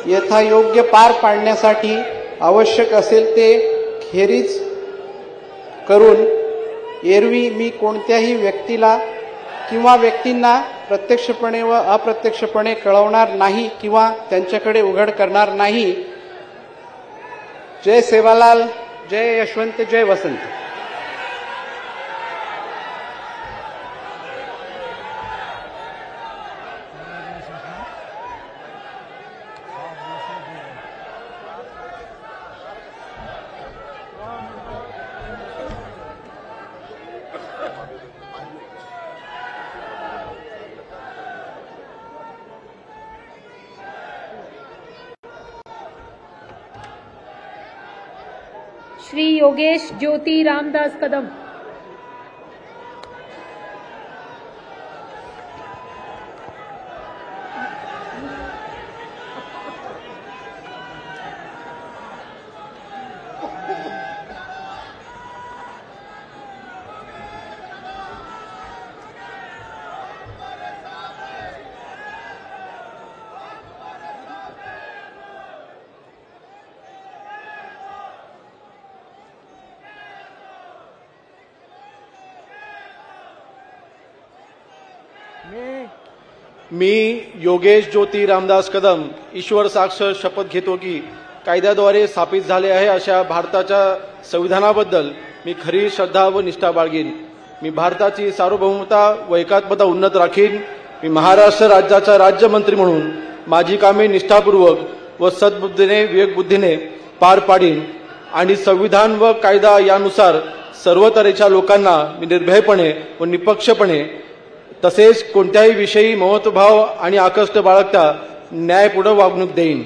यथायोग्य पार पाडण्यासाठी आवश्यक असेल ते खेरीज करून एरवी मी कोणत्याही व्यक्तीला किंवा व्यक्तींना प्रत्यक्षपणे व अप्रत्यक्षपणे कळवणार नाही किंवा त्यांच्याकडे उघड करणार नाही. जय सेवालाल, जय यशवंत, जय वसंत. श्री योगेश ज्योति रामदास कदम, मी योगेश ज्योती रामदास कदम ईश्वर साक्ष शपथ घेतो की कायद्याद्वारे स्थापित झाले आहे अशा भारताच्या संविधानाबद्दल मी खरी श्रद्धा व निष्ठा बाळगीन. मी भारताची सार्वभौमता व एकात्मता उन्नत राखीन. मी महाराष्ट्र राज्याचा राज्यमंत्री म्हणून माझी कामे निष्ठापूर्वक व सद्बुद्धीने विवेकबुद्धीने पार पाडीन आणि संविधान व कायदा यानुसार सर्व तऱ्हेच्या लोकांना मी निर्भयपणे व निपक्षपणे तसेच कोणत्याही विषयी ममत्वभाव आणि आकष्ट बाळगता न्यायपूर्ण वागणूक देईन.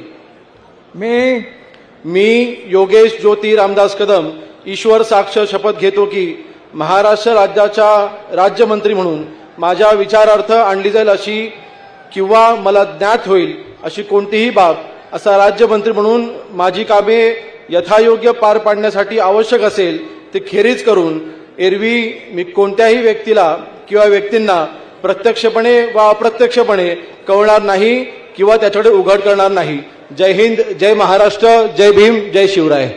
मी योगेश ज्योती रामदास कदम ईश्वर साक्ष शपथ घेतो की महाराष्ट्र राज्याचा राज्यमंत्री म्हणून माझ्या विचारार्थ आणली जाईल अशी किंवा मला ज्ञात होईल अशी कोणतीही बाब असा राज्यमंत्री म्हणून माझी कामे यथायोग्य पार पाडण्यासाठी आवश्यक असेल ते खेरीज करून एरवी मी कोणत्याही व्यक्तीला किंवा व्यक्तींना प्रत्यक्षपणे व अप्रत्यक्षपणे कळवणार नाही किंवा त्याच्याकडे उघड करणार नाही. जय हिंद, जय महाराष्ट्र, जय भीम, जय शिवराय.